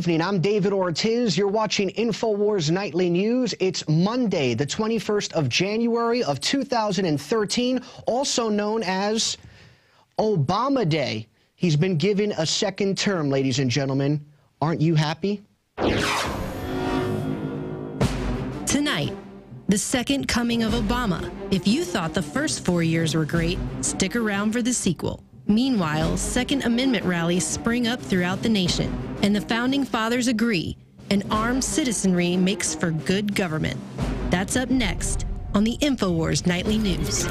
evening. I'm David Ortiz. You're watching InfoWars Nightly News. It's Monday, the 21st of January of 2013, also known as Obama Day. He's been given a second term, ladies and gentlemen. Aren't you happy? Tonight, the second coming of Obama. If you thought the first 4 years were great, stick around for the sequel. Meanwhile, Second Amendment rallies spring up throughout the nation, and the Founding Fathers agree an armed citizenry makes for good government. That's up next on the InfoWars Nightly News.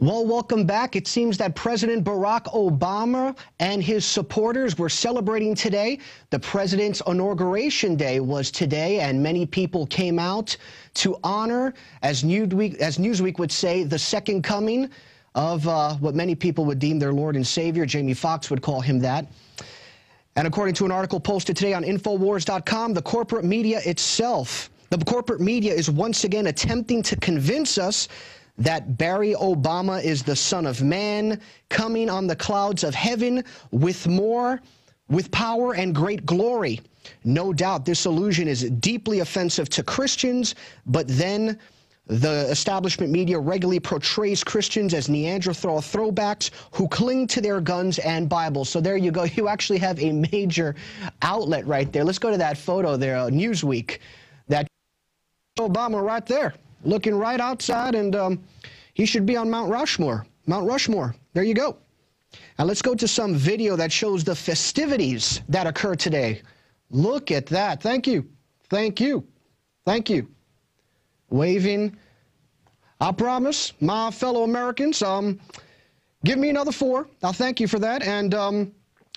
Well, welcome back. It seems that President Barack Obama and his supporters were celebrating today. The president's inauguration day was today, and many people came out to honor, as Newsweek would say, the second coming of what many people would deem their Lord and Savior. Jamie Foxx would call him that. And according to an article posted today on InfoWars.com, the corporate media is once again attempting to convince us that Barry Obama is the Son of Man, coming on the clouds of heaven with power and great glory. No doubt this illusion is deeply offensive to Christians, but then the establishment media regularly portrays Christians as Neanderthal throwbacks who cling to their guns and Bibles. So there you go. You actually have a major outlet right there. Let's go to that photo there, Newsweek. That Obama right there, looking right outside, and he should be on Mount Rushmore. Mount Rushmore. There you go. Now let's go to some video that shows the festivities that occurred today. Look at that. Thank you. Thank you. Thank you. Waving. I promise, my fellow Americans, give me another 4. I'll thank you for that. And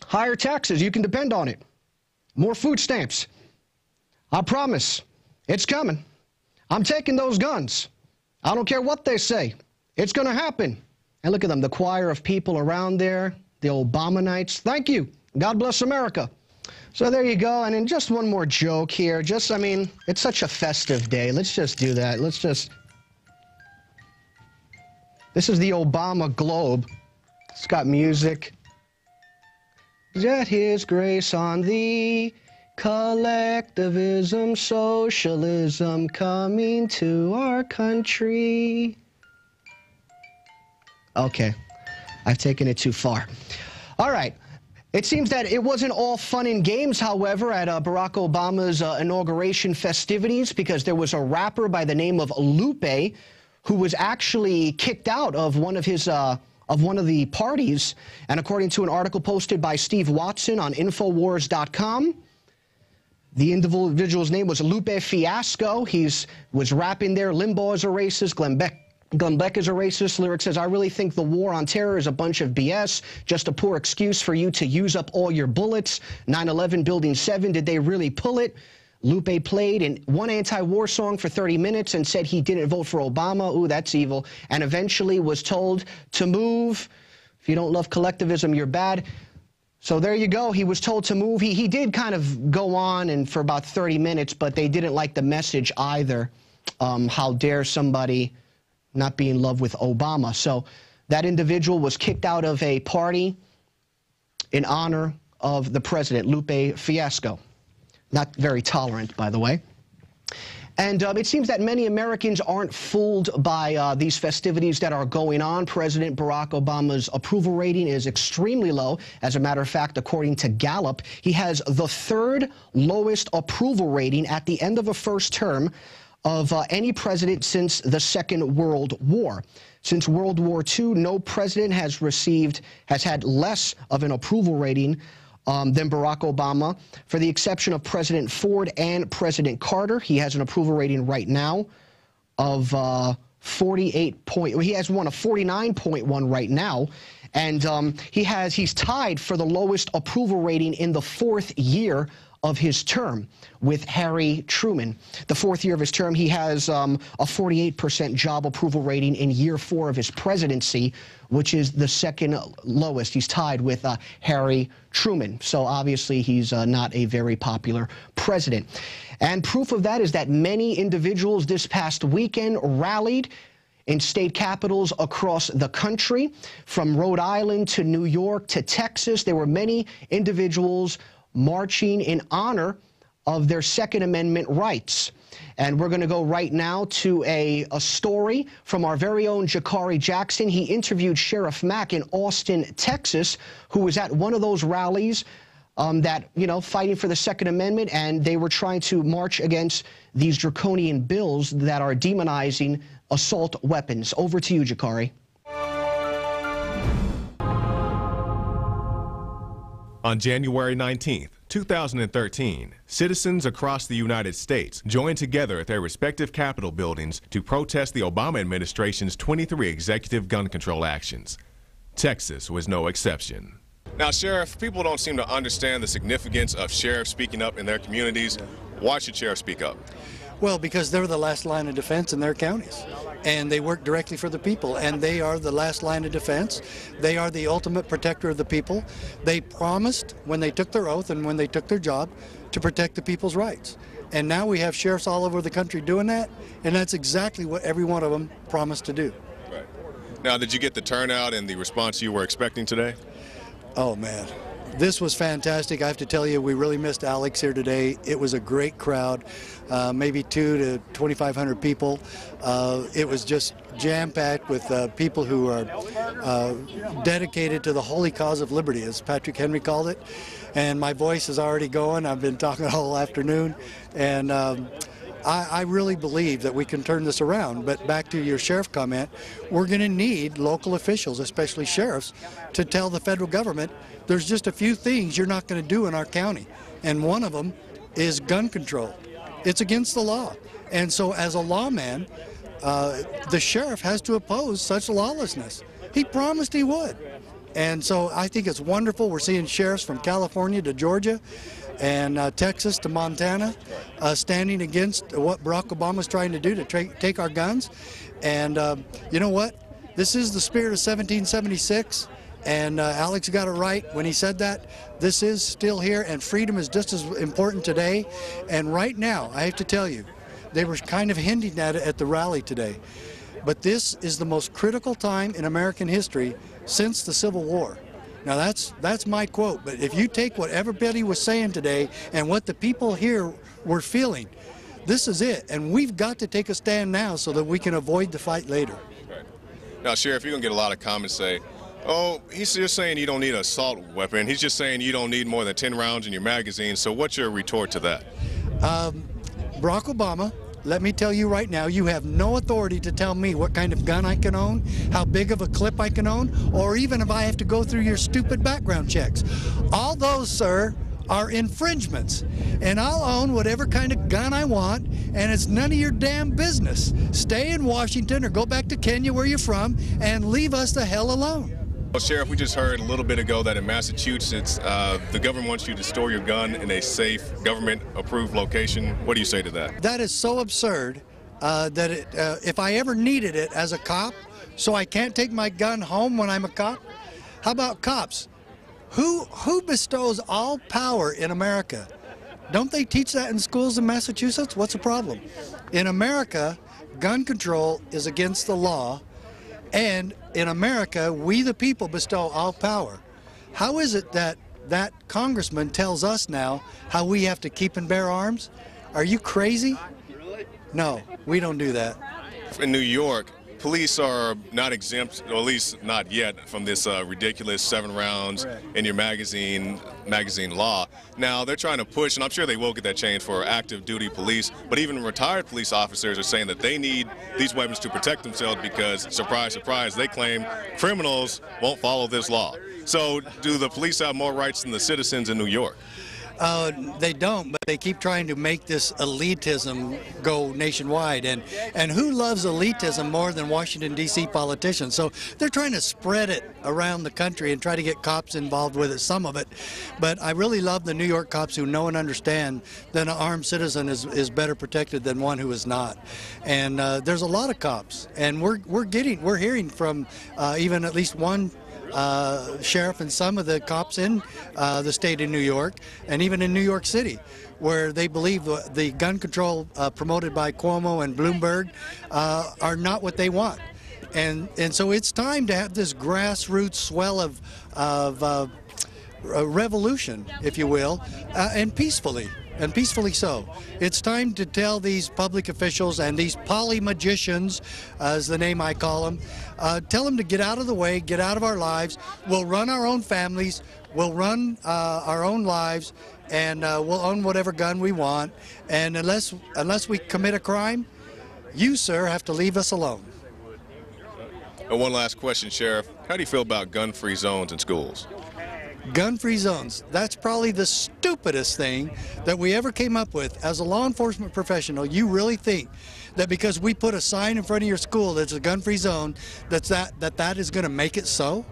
higher taxes. You can depend on it. More food stamps. I promise. It's coming. I'm taking those guns. I don't care what they say. It's going to happen. And look at them, the choir of people around there, the Obamanites. Thank you. God bless America. So there you go. And then just one more joke here. I mean, it's such a festive day. Let's just do that. This is the Obama Globe. It's got music. Let his grace on thee. Collectivism, socialism coming to our country. Okay, I've taken it too far. All right. It seems that it wasn't all fun and games, however, at Barack Obama's inauguration festivities, because there was a rapper by the name of Lupe who was actually kicked out of one of the parties. And according to an article posted by Steve Watson on InfoWars.com, the individual's name was Lupe Fiasco. He was rapping there. Limbaugh is a racist. Glenn Beck is a racist. Lyric says, I really think the war on terror is a bunch of BS, just a poor excuse for you to use up all your bullets. 9/11 Building 7, did they really pull it? Lupe played in one anti-war song for 30 minutes and said he didn't vote for Obama. Ooh, that's evil. And eventually was told to move. If you don't love collectivism, you're bad. So there you go. He was told to move. He did kind of go on and for about 30 minutes, but they didn't like the message either. How dare somebody not be in love with Obama? So that individual was kicked out of a party in honor of the president, Lupe Fiasco. Not very tolerant, by the way. And it seems that many Americans aren't fooled by these festivities that are going on. President Barack Obama's approval rating is extremely low. As a matter of fact, according to Gallup, he has the 3rd lowest approval rating at the end of a first term of any president since the Second World War. Since World War II, no president has had less of an approval rating than Barack Obama, for the exception of President Ford and President Carter. He has an approval rating right now of 49.1 right now, and he's tied for the lowest approval rating in the 4th year of his term with Harry Truman. The fourth year of his term, he has a 48% job approval rating in year 4 of his presidency, which is the second lowest. He's tied with Harry Truman. So obviously he's not a very popular president. And proof of that is that many individuals this past weekend rallied in state capitals across the country, from Rhode Island to New York to Texas. There were many individuals marching in honor of their Second Amendment rights. And we're going to go right now to a story from our very own Jakari Jackson. He interviewed Sheriff Mack in Austin, Texas, who was at one of those rallies that, you know, fighting for the Second Amendment, and they were trying to march against these draconian bills that are demonizing assault weapons. Over to you, Jakari. On January 19th, 2013, citizens across the United States joined together at their respective Capitol buildings to protest the Obama administration's 23 executive gun control actions. Texas was no exception. Now, Sheriff, people don't seem to understand the significance of sheriffs speaking up in their communities. Why should sheriffs speak up? Well, because they're the last line of defense in their counties, and they work directly for the people, and they are the last line of defense. They are the ultimate protector of the people. They promised when they took their oath and when they took their job to protect the people's rights. And now we have sheriffs all over the country doing that, and that's exactly what every one of them promised to do. Right. Now, did you get the turnout and the response you were expecting today? Oh, man. This was fantastic. I have to tell you, we really missed Alex here today. It was a great crowd, maybe 2,000 to 2,500 people. It was just jam-packed with people who are dedicated to the holy cause of liberty, as Patrick Henry called it. And my voice is already going. I've been talking all afternoon. And I really believe that we can turn this around. But back to your sheriff comment, we're going to need local officials, especially sheriffs, to tell the federal government there's just a few things you're not going to do in our county. And one of them is gun control. It's against the law. And so as a lawman, the sheriff has to oppose such lawlessness. He promised he would. And so I think it's wonderful. We're seeing sheriffs from California to Georgia and Texas to Montana standing against what Barack Obama's trying to do to take our guns. And you know what? This is the spirit of 1776. And Alex got it right when he said that. This is still here, and freedom is just as important today. And right now, I have to tell you, they were kind of hinting at it at the rally today. But this is the most critical time in American history since the Civil War. Now that's my quote, but if you take what everybody was saying today and what the people here were feeling, this is it. And we've got to take a stand now so that we can avoid the fight later. Right. Now, Sheriff, you're going to get a lot of comments say, oh, he's just saying you don't need an assault weapon. He's just saying you don't need more than 10 rounds in your magazine. So what's your retort to that? Barack Obama, let me tell you right now, you have no authority to tell me what kind of gun I can own, how big of a clip I can own, or even if I have to go through your stupid background checks. All those, sir, are infringements. And I'll own whatever kind of gun I want, and it's none of your damn business. Stay in Washington or go back to Kenya where you're from and leave us the hell alone. Well, Sheriff, we just heard a little bit ago that in Massachusetts, the government wants you to store your gun in a safe, government-approved location. What do you say to that? That is so absurd that if I ever needed it as a cop, so I can't take my gun home when I'm a cop? How about cops? Who bestows all power in America? Don't they teach that in schools in Massachusetts? What's the problem? In America, gun control is against the law. And in America, we the people bestow all power. How is it that that congressman tells us now how we have to keep and bear arms? Are you crazy? No, we don't do that. In New York, police are not exempt, or at least not yet, from this ridiculous 7 rounds in your magazine law. Now, they're trying to push, and I'm sure they will get that changed for active duty police, but even retired police officers are saying that they need these weapons to protect themselves because, surprise, surprise, they claim criminals won't follow this law. So do the police have more rights than the citizens in New York? They don't, but they keep trying to make this elitism go nationwide. And who loves elitism more than Washington, D.C. politicians? So they're trying to spread it around the country and try to get cops involved with it, some of it. But I really love the New York cops who know and understand that an armed citizen is better protected than one who is not. And there's a lot of cops, and we're hearing from even at least one sheriff and some of the cops in the state of New York and even in New York City, where they believe the gun control promoted by Cuomo and Bloomberg are not what they want. And so it's time to have this grassroots swell of a revolution, if you will, and peacefully so. It's time to tell these public officials and these polymagicians, as the name I call them, tell them to get out of the way, get out of our lives. We'll run our own families, we'll run our own lives, and we'll own whatever gun we want. And unless we commit a crime, you, sir, have to leave us alone. And one last question, Sheriff. How do you feel about gun-free zones in schools? Gun-free zones, that's probably the stupidest thing that we ever came up with. As a law enforcement professional, you really think that because we put a sign in front of your school that's a gun-free zone, that is going to make it so?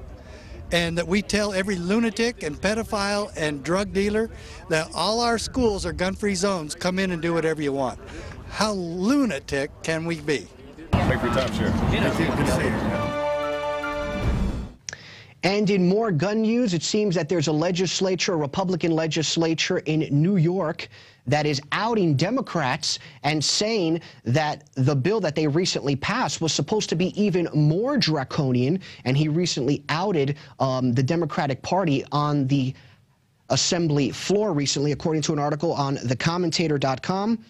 And that we tell every lunatic and pedophile and drug dealer that all our schools are gun-free zones, come in and do whatever you want. How lunatic can we be? Thank you for your time, Sheriff. Thank you. Good to see you. And in more gun news, it seems that there's a Republican legislature in New York that is outing Democrats and saying that the bill that they recently passed was supposed to be even more draconian. And he recently outed the Democratic Party on the Assembly floor recently, according to an article on thecommentator.com.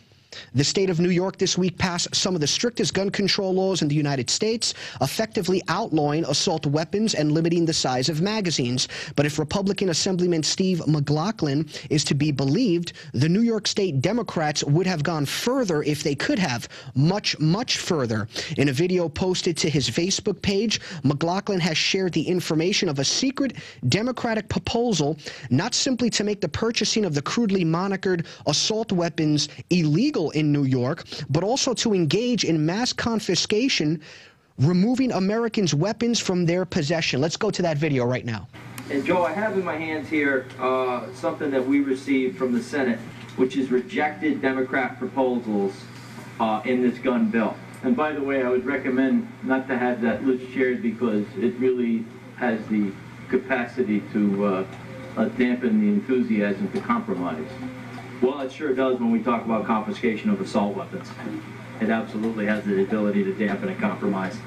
The state of New York this week passed some of the strictest gun control laws in the United States, effectively outlawing assault weapons and limiting the size of magazines. But if Republican Assemblyman Steve McLaughlin is to be believed, the New York State Democrats would have gone further if they could have, much, much further. In a video posted to his Facebook page, McLaughlin has shared the information of a secret Democratic proposal, not simply to make the purchasing of the crudely monikered assault weapons illegal in New York, but also to engage in mass confiscation, removing Americans' weapons from their possession. Let's go to that video right now. And Joe, I have in my hands here something that we received from the Senate, which is rejected Democrat proposals in this gun bill. And by the way, I would recommend not to have that list shared because it really has the capacity to dampen the enthusiasm to compromise. Well, it sure does when we talk about confiscation of assault weapons. It absolutely has the ability to dampen a compromise.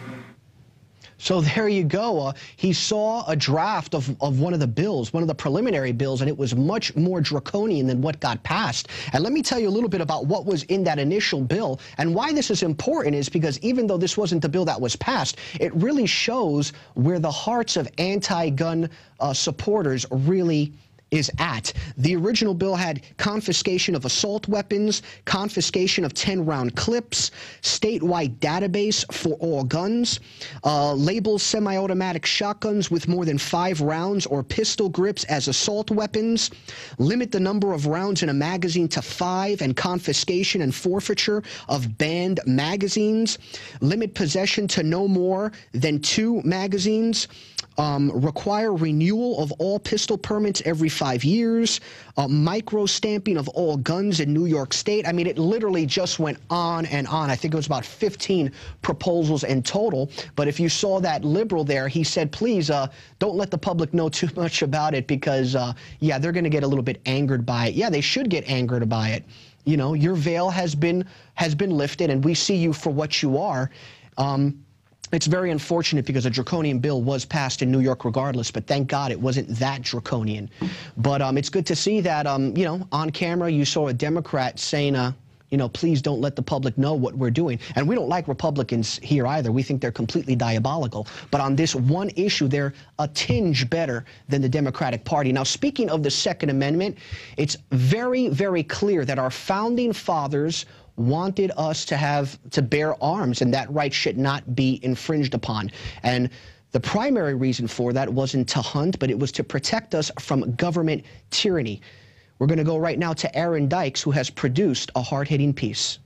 So there you go. He saw a draft of one of the bills, one of the preliminary bills, and it was much more draconian than what got passed. And let me tell you a little bit about what was in that initial bill. And why this is important is because even though this wasn't the bill that was passed, it really shows where the hearts of anti-gun supporters really is at. The original bill had confiscation of assault weapons, confiscation of 10-round clips, statewide database for all guns, labels semi-automatic shotguns with more than 5 rounds or pistol grips as assault weapons, limit the number of rounds in a magazine to 5, and confiscation and forfeiture of banned magazines, limit possession to no more than 2 magazines, require renewal of all pistol permits every 5 years, micro-stamping of all guns in New York State. I mean, it literally just went on and on. I think it was about 15 proposals in total. But if you saw that liberal there, he said, please don't let the public know too much about it because, yeah, they're going to get a little bit angered by it. Yeah, they should get angered by it. You know, your veil has been lifted, and we see you for what you are. It's very unfortunate because a draconian bill was passed in New York regardless, but thank God it wasn't that draconian. But it's good to see that, you know, on camera you saw a Democrat saying, you know, please don't let the public know what we're doing. And we don't like Republicans here either. We think they're completely diabolical. But on this one issue, they're a tinge better than the Democratic Party. Now, speaking of the Second Amendment, it's very, very clear that our founding fathers wanted us to bear arms, and that right should not be infringed upon. And the primary reason for that wasn't to hunt, but it was to protect us from government tyranny. We're going to go right now to Aaron Dykes, who has produced a hard-hitting piece.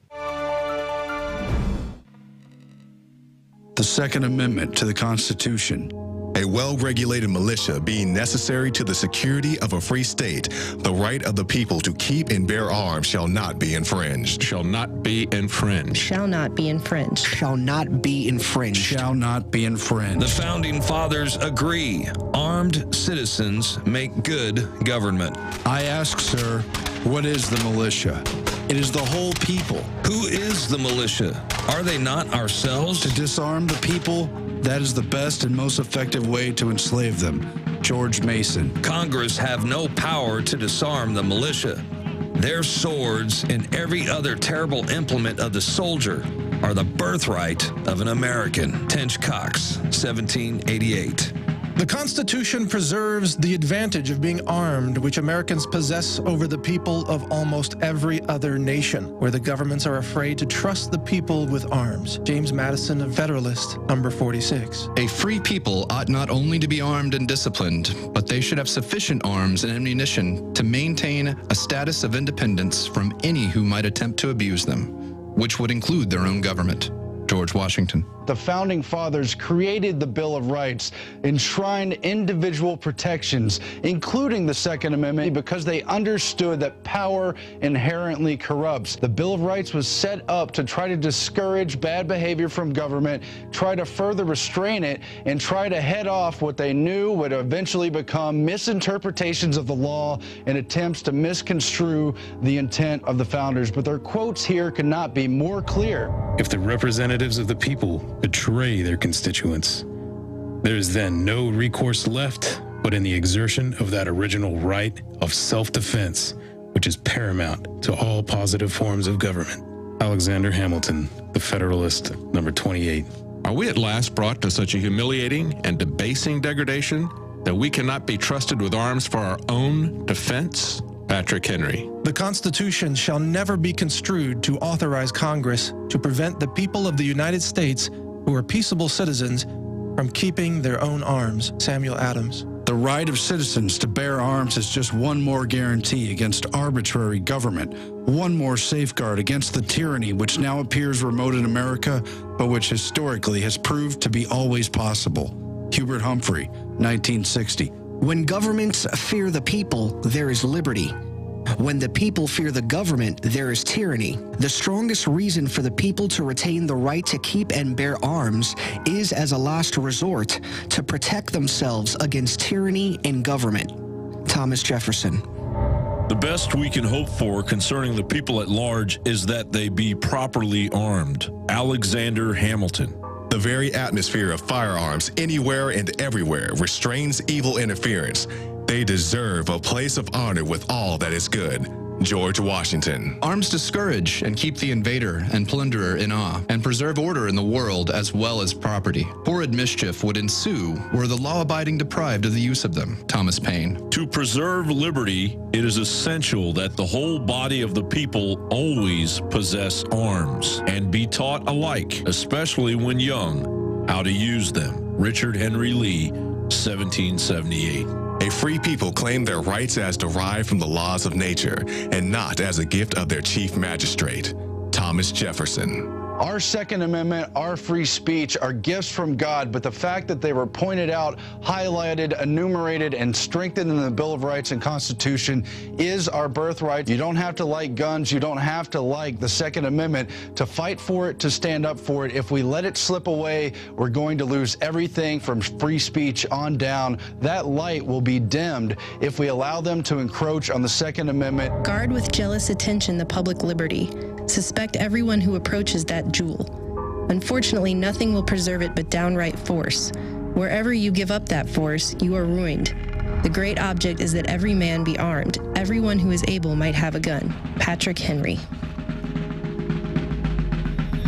The Second Amendment to the Constitution. A well-regulated militia being necessary to the security of a free state, the right of the people to keep and bear arms shall not be infringed. Shall not be infringed. Shall not be infringed. Shall not be infringed. Shall not be infringed. The Founding Fathers agree. Armed citizens make good government. I ask, sir, what is the militia? It is the whole people. Who is the militia? Are they not ourselves? To disarm the people, that is the best and most effective way to enslave them. George Mason. Congress have no power to disarm the militia. Their swords and every other terrible implement of the soldier are the birthright of an American. Tench Cox, 1788. The Constitution preserves the advantage of being armed, which Americans possess over the people of almost every other nation, where the governments are afraid to trust the people with arms. James Madison, a Federalist, number 46. A free people ought not only to be armed and disciplined, but they should have sufficient arms and ammunition to maintain a status of independence from any who might attempt to abuse them, which would include their own government. George Washington. The Founding Fathers created the Bill of Rights, enshrined individual protections, including the Second Amendment, because they understood that power inherently corrupts. The Bill of Rights was set up to try to discourage bad behavior from government, try to further restrain it, and try to head off what they knew would eventually become misinterpretations of the law and attempts to misconstrue the intent of the founders. But their quotes here could not be more clear. If the representatives of the people betray their constituents, there is then no recourse left but in the exertion of that original right of self-defense, which is paramount to all positive forms of government. Alexander Hamilton, The Federalist, number 28. Are we at last brought to such a humiliating and debasing degradation that we cannot be trusted with arms for our own defense? Patrick Henry. The Constitution shall never be construed to authorize Congress to prevent the people of the United States, who are peaceable citizens, from keeping their own arms. Samuel Adams. The right of citizens to bear arms is just one more guarantee against arbitrary government, one more safeguard against the tyranny which now appears remote in America, but which historically has proved to be always possible. Hubert Humphrey, 1960. When governments fear the people, there is liberty. When the people fear the government, there is tyranny. The strongest reason for the people to retain the right to keep and bear arms is as a last resort to protect themselves against tyranny and government. Thomas Jefferson. The best we can hope for concerning the people at large is that they be properly armed. Alexander Hamilton. The very atmosphere of firearms anywhere and everywhere restrains evil interference. They deserve a place of honor with all that is good. George Washington. Arms discourage and keep the invader and plunderer in awe, and preserve order in the world as well as property. Horrid mischief would ensue were the law-abiding deprived of the use of them. Thomas Paine. To preserve liberty, it is essential that the whole body of the people always possess arms and be taught alike, especially when young, how to use them. Richard Henry Lee, 1778. A free people claim their rights as derived from the laws of nature and not as a gift of their chief magistrate. Thomas Jefferson. Our Second Amendment, our free speech are gifts from God, but the fact that they were pointed out, highlighted, enumerated, and strengthened in the Bill of Rights and Constitution is our birthright. You don't have to like guns. You don't have to like the Second Amendment to fight for it, to stand up for it. If we let it slip away, we're going to lose everything from free speech on down. That light will be dimmed if we allow them to encroach on the Second Amendment. Guard with jealous attention the public liberty. Suspect everyone who approaches that jewel. Unfortunately, nothing will preserve it but downright force. Wherever you give up that force, you are ruined. The great object is that every man be armed. Everyone who is able might have a gun. Patrick Henry.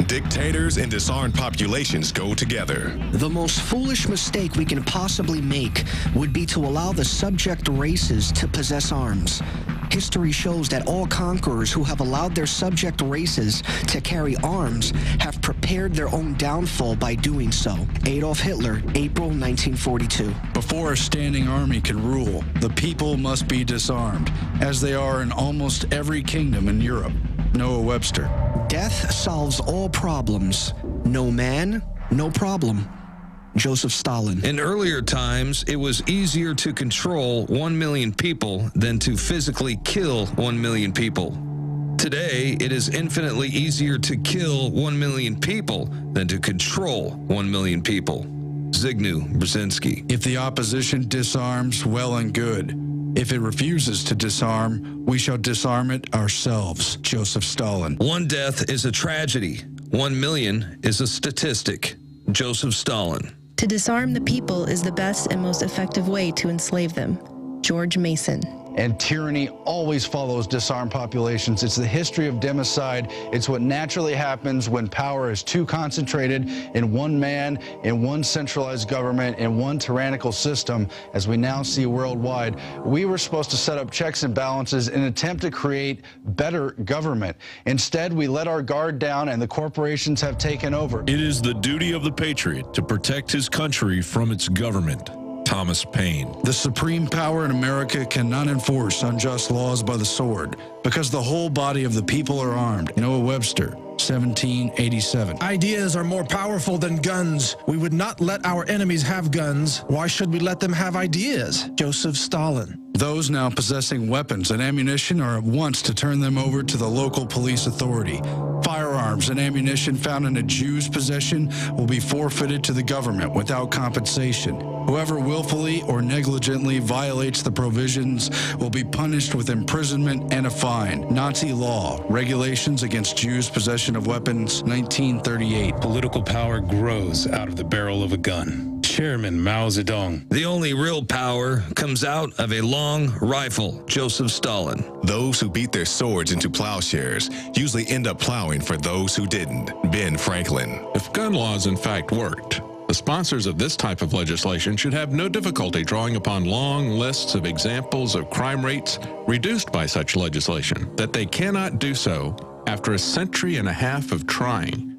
Dictators and disarmed populations go together. The most foolish mistake we can possibly make would be to allow the subject races to possess arms. History shows that all conquerors who have allowed their subject races to carry arms have prepared their own downfall by doing so. Adolf Hitler, April 1942. Before a standing army can rule, the people must be disarmed, as they are in almost every kingdom in Europe. Noah Webster. Death solves all problems. No man, no problem. Joseph Stalin. In earlier times, it was easier to control 1 million people than to physically kill 1 million people. Today, it is infinitely easier to kill 1 million people than to control 1 million people. Zygmunt Brzezinski. If the opposition disarms, well and good. If it refuses to disarm, we shall disarm it ourselves. Joseph Stalin. One death is a tragedy. 1 million is a statistic. Joseph Stalin. To disarm the people is the best and most effective way to enslave them. George Mason. And tyranny always follows disarmed populations. It's the history of democide. It's what naturally happens when power is too concentrated in one man, in one centralized government, in one tyrannical system, as we now see worldwide. We were supposed to set up checks and balances in an attempt to create better government. Instead, we let our guard down and the corporations have taken over. It is the duty of the patriot to protect his country from its government. Thomas Paine. The supreme power in America cannot enforce unjust laws by the sword because the whole body of the people are armed. Noah Webster, 1787. Ideas are more powerful than guns. We would not let our enemies have guns. Why should we let them have ideas? Joseph Stalin. Those now possessing weapons and ammunition are at once to turn them over to the local police authority. Firearms and ammunition found in a Jew's possession will be forfeited to the government without compensation. Whoever willfully or negligently violates the provisions will be punished with imprisonment and a fine. Nazi law, regulations against Jews' possession of weapons, 1938. Political power grows out of the barrel of a gun. Chairman Mao Zedong. The only real power comes out of a long rifle. Joseph Stalin. Those who beat their swords into plowshares usually end up plowing for those who didn't. Ben Franklin. If gun laws in fact worked, the sponsors of this type of legislation should have no difficulty drawing upon long lists of examples of crime rates reduced by such legislation. That they cannot do so after a century and a half of trying.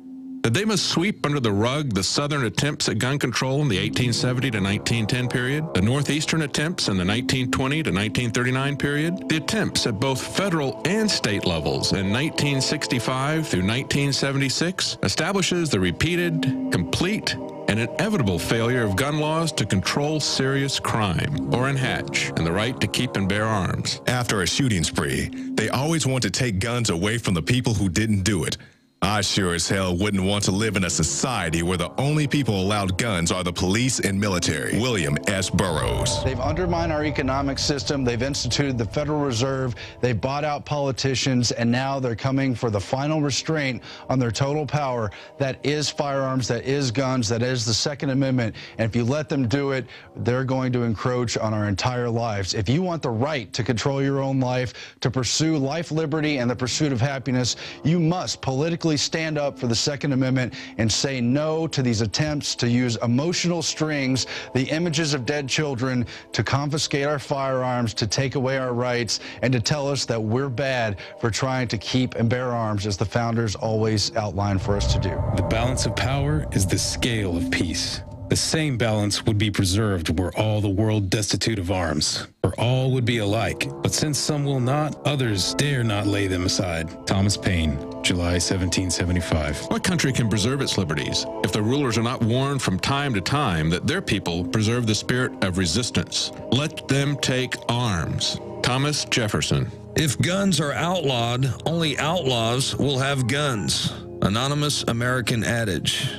That they must sweep under the rug the Southern attempts at gun control in the 1870 to 1910 period, the Northeastern attempts in the 1920 to 1939 period, the attempts at both federal and state levels in 1965 through 1976 establishes the repeated, complete, and inevitable failure of gun laws to control serious crime, Orrin Hatch, and the right to keep and bear arms. After a shooting spree, they always want to take guns away from the people who didn't do it. I sure as hell wouldn't want to live in a society where the only people allowed guns are the police and military. William S. Burroughs. They've undermined our economic system. They've instituted the Federal Reserve. They've bought out politicians, and now they're coming for the final restraint on their total power. That is firearms, that is guns, that is the Second Amendment. And if you let them do it, they're going to encroach on our entire lives. If you want the right to control your own life, to pursue life, liberty, and the pursuit of happiness, you must politically stand up for the Second Amendment and say no to these attempts to use emotional strings, the images of dead children, to confiscate our firearms, to take away our rights, and to tell us that we're bad for trying to keep and bear arms, as the founders always outlined for us to do. The balance of power is the scale of peace. The same balance would be preserved were all the world destitute of arms, for all would be alike. But since some will not, others dare not lay them aside. Thomas Paine, July 1775. What country can preserve its liberties if the rulers are not warned from time to time that their people preserve the spirit of resistance? Let them take arms. Thomas Jefferson. If guns are outlawed, only outlaws will have guns. Anonymous American adage.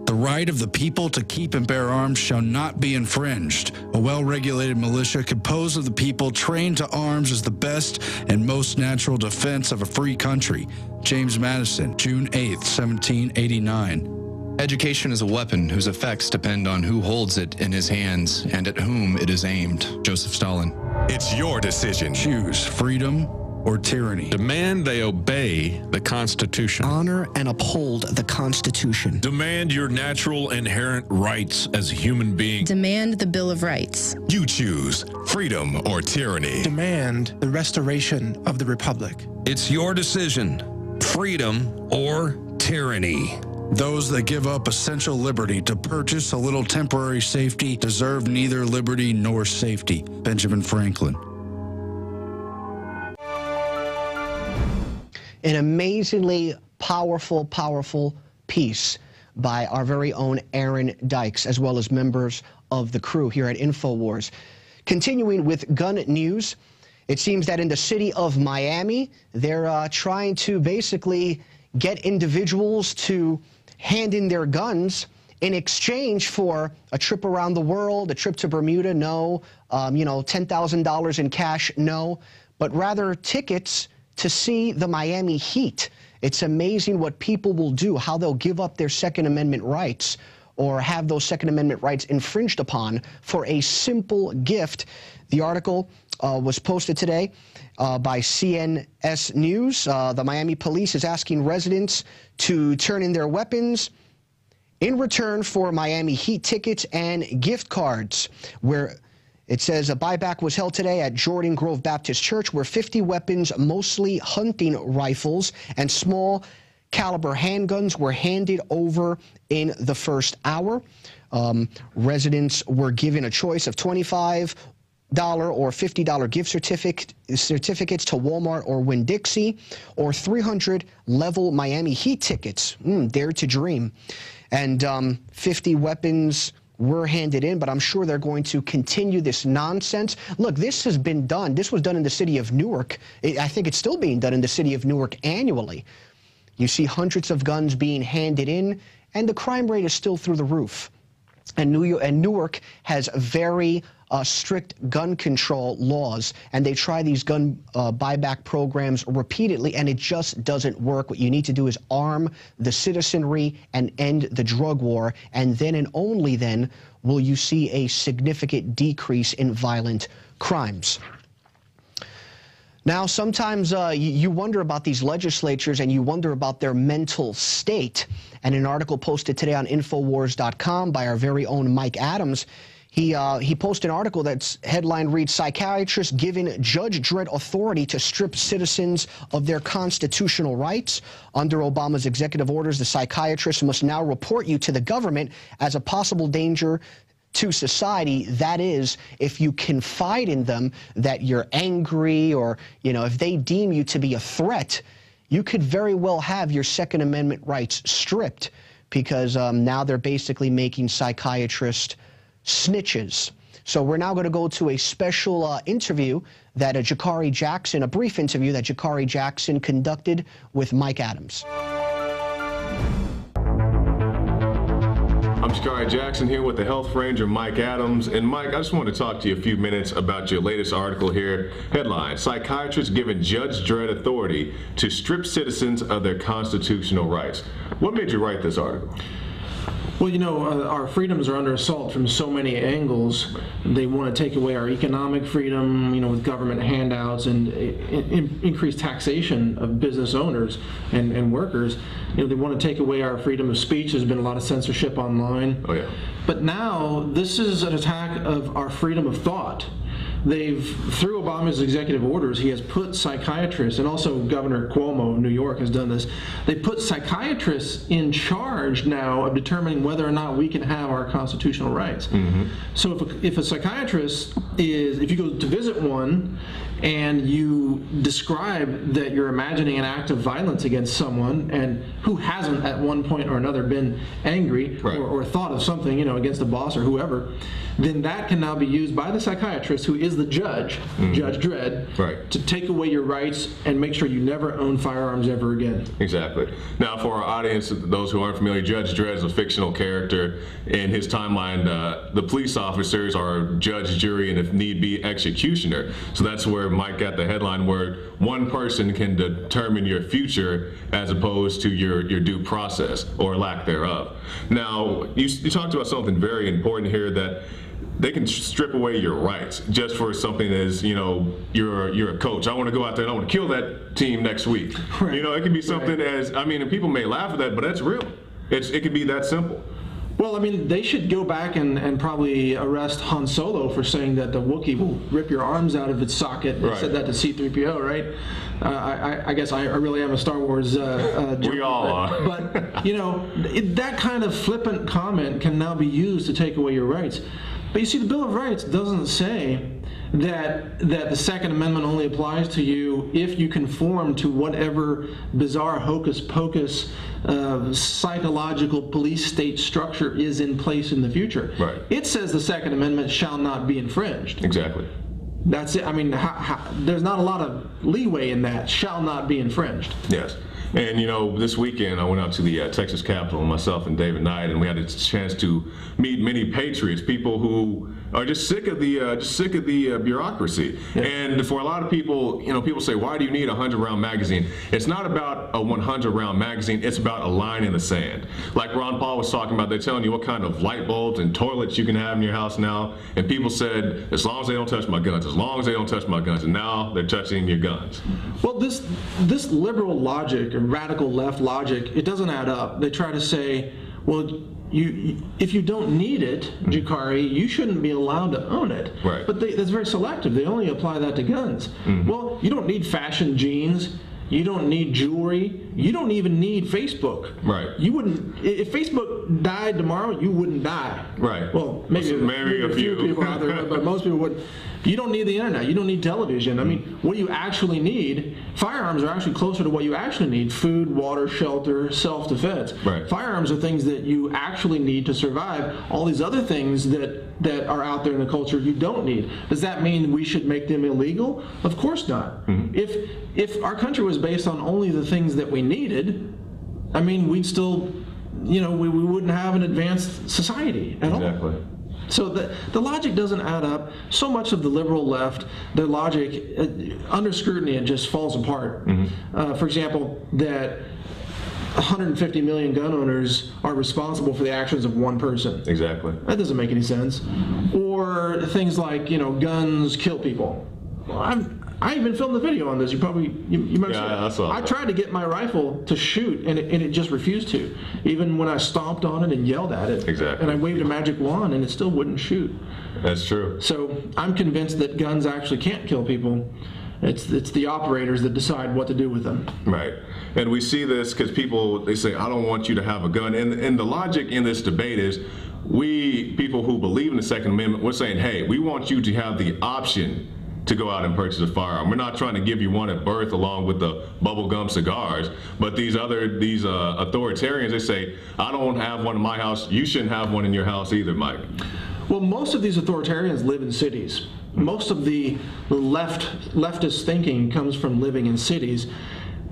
The right of the people to keep and bear arms shall not be infringed. A well-regulated militia composed of the people trained to arms is the best and most natural defense of a free country. James Madison, June 8, 1789. Education is a weapon whose effects depend on who holds it in his hands and at whom it is aimed. Joseph Stalin. It's your decision. Choose freedom or tyranny. Demand they obey the Constitution. Honor and uphold the Constitution. Demand your natural inherent rights as a human being. Demand the Bill of Rights. You choose freedom or tyranny. Demand the restoration of the Republic. It's your decision, freedom or tyranny. Those that give up essential liberty to purchase a little temporary safety deserve neither liberty nor safety. Benjamin Franklin. An amazingly powerful piece by our very own Aaron Dykes, as well as members of the crew here at InfoWars. Continuing with gun news, it seems that in the city of Miami, they're trying to basically get individuals to hand in their guns in exchange for a trip around the world, a trip to Bermuda, no, $10,000 in cash, no, but rather tickets to see the Miami Heat. It's amazing what people will do, how they'll give up their Second Amendment rights or have those Second Amendment rights infringed upon for a simple gift. The article was posted today by CNS News. The Miami police is asking residents to turn in their weapons in return for Miami Heat tickets and gift cards, where it says a buyback was held today at Jordan Grove Baptist Church, where 50 weapons, mostly hunting rifles and small caliber handguns, were handed over in the first hour. Residents were given a choice of $25 or $50 gift certificates to Walmart or Winn-Dixie, or 300 level Miami Heat tickets. Dare to dream. And 50 weapons were handed in, but I'm sure they're going to continue this nonsense. Look, this has been done. This was done in the city of Newark. I think it's still being done in the city of Newark annually. You see hundreds of guns being handed in, and the crime rate is still through the roof. And Newark has very strict gun control laws, and they try these gun buyback programs repeatedly, and it just doesn't work. What you need to do is arm the citizenry and end the drug war, and then and only then will you see a significant decrease in violent crimes. Now, sometimes you wonder about these legislatures, and you wonder about their mental state. And an article posted today on InfoWars.com by our very own Mike Adams, he posted an article that's headline reads, "Psychiatrists given Judge Dredd authority to strip citizens of their constitutional rights. Under Obama's executive orders, the psychiatrists must now report you to the government as a possible danger to society. That is, if you confide in them that you're angry, or, if they deem you to be a threat, you could very well have your Second Amendment rights stripped, because now they're basically making psychiatrists snitches." So we're now going to go to a special interview that Jakari Jackson, a brief interview that Jakari Jackson conducted with Mike Adams. I'm Jakari Jackson here with the Health Ranger Mike Adams. And Mike, I just want to talk to you a few minutes about your latest article here. Headline, "Psychiatrists given Judge Dredd authority to strip citizens of their constitutional rights." What made you write this article? Well, our freedoms are under assault from so many angles. They want to take away our economic freedom, with government handouts and increase taxation of business owners and workers. They want to take away our freedom of speech. There's been a lot of censorship online. Oh, yeah. But now this is an attack of our freedom of thought. Through Obama's executive orders, he has put psychiatrists, and also Governor Cuomo of New York has done this, they put psychiatrists in charge now of determining whether or not we can have our constitutional rights. Mm-hmm. So if a psychiatrist if you go to visit one and you describe that you're imagining an act of violence against someone, and who hasn't at one point or another been angry, right, or thought of something, against the boss or whoever, then that can now be used by the psychiatrist, who is the judge, mm-hmm, Judge Dredd, right, to take away your rights and make sure you never own firearms ever again. Exactly. Now, for our audience, those who aren't familiar, Judge Dredd is a fictional character. In his timeline, the police officers are judge, jury, and if need be, executioner. So that's where Mike got the headline, where one person can determine your future as opposed to your due process or lack thereof. Now, you talked about something very important here, that they can strip away your rights just for something as, you know, you're a coach. I want to go out there and I want to kill that team next week. Right. You know, it can be something as, I mean, and people may laugh at that, but that's real. It can be that simple. Well, I mean, they should go back and probably arrest Han Solo for saying that the Wookiee will rip your arms out of its socket. They said that to C-3PO, right? I guess I really am a Star Wars we all are. But, you know, that kind of flippant comment can now be used to take away your rights. But you see, the Bill of Rights doesn't say that the Second Amendment only applies to you if you conform to whatever bizarre hocus-pocus psychological police state structure is in place in the future. Right. It says the Second Amendment shall not be infringed. Exactly. That's it. I mean, there's not a lot of leeway in that. Shall not be infringed. Yes. And, you know, this weekend I went out to the Texas Capitol, myself and David Knight, and we had a chance to meet many patriots, people who are just sick of the bureaucracy. Yeah. And for a lot of people, you know, people say, why do you need a 100-round magazine? It's not about a 100-round magazine. It's about a line in the sand. Like Ron Paul was talking about, they're telling you what kind of light bulbs and toilets you can have in your house now. And people said, as long as they don't touch my guns, as long as they don't touch my guns. And now they're touching your guns. Well, this liberal logic, radical left logic, it doesn't add up. They try to say, well, if you don't need it, Jukari, you shouldn't be allowed to own it. Right. But that's very selective. They only apply that to guns. Mm-hmm. Well, you don't need fashion jeans. You don't need jewelry. You don't even need Facebook. Right. You wouldn't. If Facebook died tomorrow, you wouldn't die. Right. Well, maybe a few people out there, but most people wouldn't. You don't need the internet. You don't need television. I mean, what do you actually need? Firearms are actually closer to what you actually need: food, water, shelter, self-defense. Right. Firearms are things that you actually need to survive. All these other things that are out there in the culture you don't need. Does that mean we should make them illegal? Of course not. Mm-hmm. If our country was based on only the things that we needed, I mean, we'd still, you know, we wouldn't have an advanced society at all. Exactly. So the logic doesn't add up. So much of the liberal left, their logic, under scrutiny, it just falls apart. Mm-hmm. For example, that 150 million gun owners are responsible for the actions of one person. Exactly. That doesn't make any sense. Or things like, you know, guns kill people. Well, I even filmed the video on this. You might have seen it. I tried to get my rifle to shoot, and it just refused to. Even when I stomped on it and yelled at it. Exactly. And I waved a magic wand, and it still wouldn't shoot. That's true. So I'm convinced that guns actually can't kill people. It's the operators that decide what to do with them. Right. And we see this because people, they say, I don't want you to have a gun. And the logic in this debate is, we people who believe in the Second Amendment, we're saying, hey, we want you to have the option to go out and purchase a firearm. We're not trying to give you one at birth along with the bubblegum cigars, but these authoritarians, they say, I don't have one in my house, you shouldn't have one in your house either, Mike. Well, most of these authoritarians live in cities. Most of the leftist thinking comes from living in cities,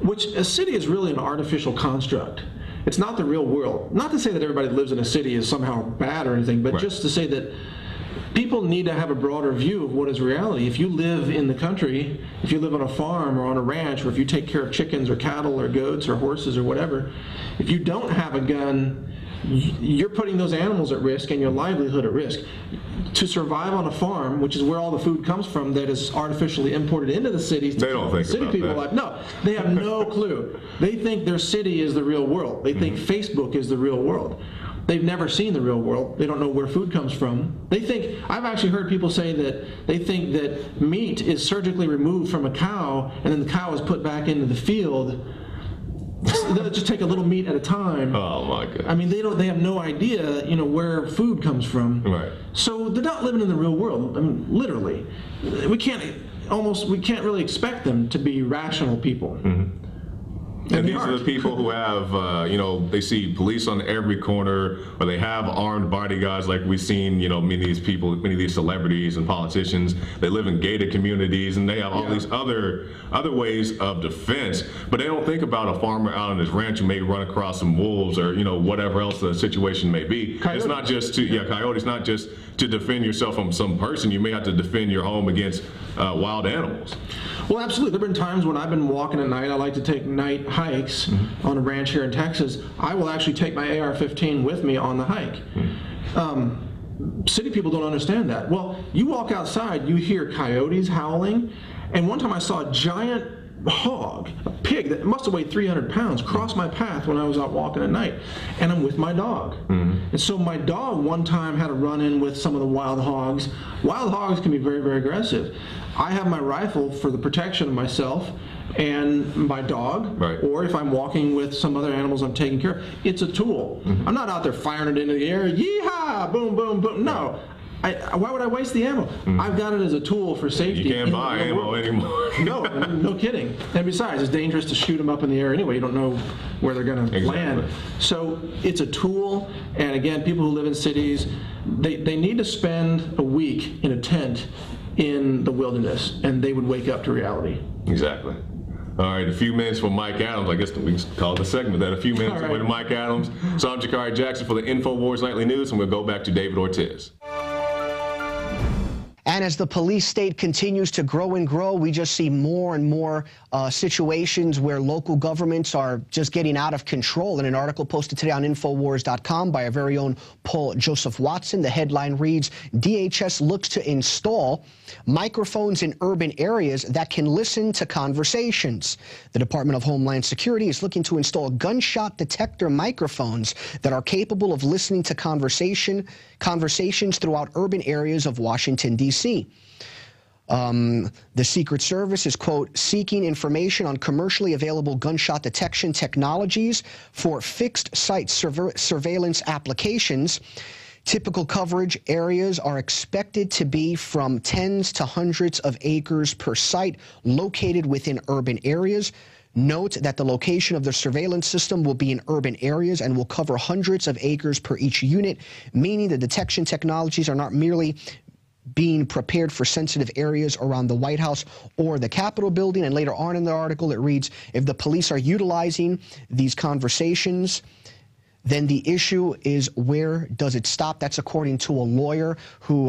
which a city is really an artificial construct. It's not the real world. Not to say that everybody that lives in a city is somehow bad or anything, but just to say that people need to have a broader view of what is reality. If you live in the country, if you live on a farm or on a ranch, or if you take care of chickens or cattle or goats or horses or whatever, if you don't have a gun, you're putting those animals at risk and your livelihood at risk. To survive on a farm, which is where all the food comes from that is artificially imported into the cities, they don't think city people that. No, they have no clue. They think their city is the real world. They think Facebook is the real world. They've never seen the real world. They don't know where food comes from. They think, I've actually heard people say that they think that meat is surgically removed from a cow and then the cow is put back into the field. They'll just take a little meat at a time. Oh my God. I mean, they have no idea, you know, where food comes from. Right. So they're not living in the real world. I mean, literally. We can't really expect them to be rational people. Mm-hmm. And these are the people who have, you know, they see police on every corner, or they have armed bodyguards like we've seen, you know, many of these people, many of these celebrities and politicians. They live in gated communities, and they have all these other ways of defense. But they don't think about a farmer out on his ranch who may run across some wolves or, you know, whatever else the situation may be. Coyotes. It's not just coyotes, not just to defend yourself from some person. You may have to defend your home against wild animals. Well, absolutely. There have been times when I've been walking at night. I like to take night hikes on a ranch here in Texas. I will actually take my AR-15 with me on the hike. city people don't understand that. Well, you walk outside, you hear coyotes howling, and one time I saw a giant hog, a pig that must have weighed 300 pounds, cross my path when I was out walking at night, and I'm with my dog. And so my dog one time had a run-in with some of the wild hogs. Wild hogs can be very, very aggressive. I have my rifle for the protection of myself and my dog, or if I'm walking with some other animals I'm taking care of, it's a tool. I'm not out there firing it into the air, yeehaw, boom, boom, boom. No. Why would I waste the ammo? I've got it as a tool for safety. You can't buy ammo anymore. No kidding. And besides, it's dangerous to shoot them up in the air anyway. You don't know where they're going to land. So it's a tool, and again, people who live in cities, they need to spend a week in a tent in the wilderness, and they would wake up to reality. Exactly. All right, a few minutes for Mike Adams. I guess we can call it a segment then. A few minutes with Mike Adams. So I'm Jakari Jackson for the InfoWars Nightly News, and we'll go back to David Ortiz. And as the police state continues to grow and grow, we just see more and more situations where local governments are just getting out of control. In an article posted today on InfoWars.com by our very own Paul Joseph Watson, the headline reads, DHS looks to install microphones in urban areas that can listen to conversations. The Department of Homeland Security is looking to install gunshot detector microphones that are capable of listening to conversations throughout urban areas of Washington, D.C. The Secret Service is, quote, seeking information on commercially available gunshot detection technologies for fixed-site surveillance applications. Typical coverage areas are expected to be from tens to hundreds of acres per site located within urban areas. Note that the location of the surveillance system will be in urban areas and will cover hundreds of acres per each unit, meaning the detection technologies are not merely being prepared for sensitive areas around the White House or the Capitol building. And later on in the article, it reads, if the police are utilizing these conversations, then the issue is where does it stop? That's according to a lawyer who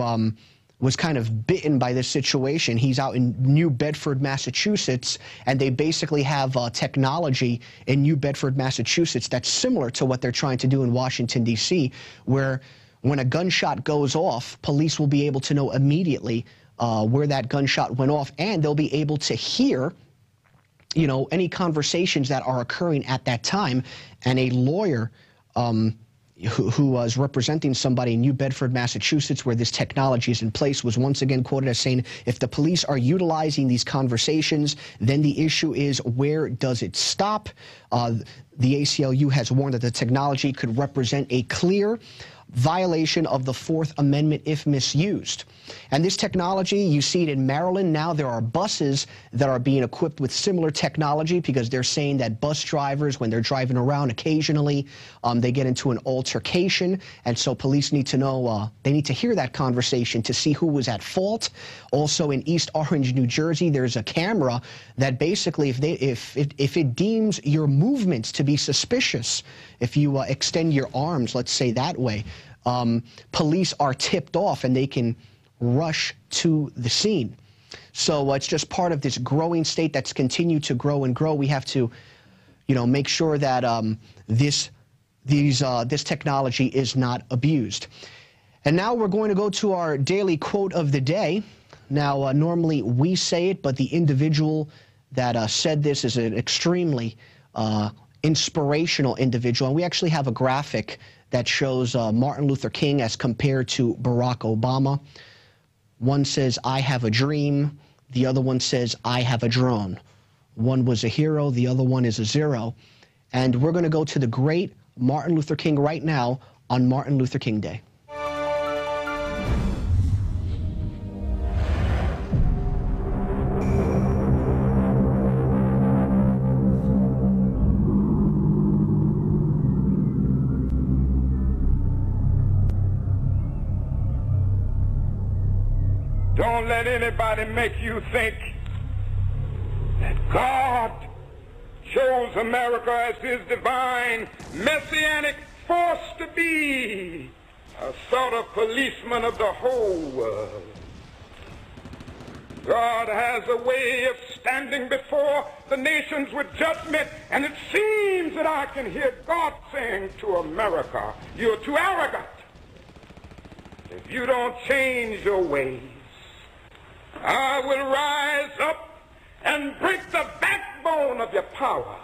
was kind of bitten by this situation. He's out in New Bedford, Massachusetts, and they basically have technology in New Bedford, Massachusetts that's similar to what they're trying to do in Washington, D.C., where when a gunshot goes off, police will be able to know immediately where that gunshot went off, and they'll be able to hear, you know, any conversations that are occurring at that time. And a lawyer who was representing somebody in New Bedford, Massachusetts, where this technology is in place, was once again quoted as saying, if the police are utilizing these conversations, then the issue is where does it stop? The ACLU has warned that the technology could represent a clear violation of the Fourth Amendment if misused. And this technology, you see it in Maryland now. There are buses that are being equipped with similar technology because they're saying that bus drivers, when they're driving around occasionally, they get into an altercation. And so police need to know, they need to hear that conversation to see who was at fault. Also in East Orange, New Jersey, there's a camera that basically, if it deems your movements to be suspicious, if you extend your arms, let's say that way, police are tipped off and they can rush to the scene. So it's just part of this growing state that's continued to grow and grow. We have to, you know, make sure that this technology is not abused. And now we're going to go to our daily quote of the day. Now, normally we say it, but the individual that said this is an extremely inspirational individual. And we actually have a graphic that shows Martin Luther King as compared to Barack Obama. One says, I have a dream. The other one says, I have a drone. One was a hero. The other one is a zero. And we're going to go to the great Martin Luther King right now on Martin Luther King Day. Don't let anybody make you think that God chose America as his divine messianic force to be a sort of policeman of the whole world. God has a way of standing before the nations with judgment, and it seems that I can hear God saying to America, you're too arrogant. if you don't change your ways, I will rise up and break the backbone of your power,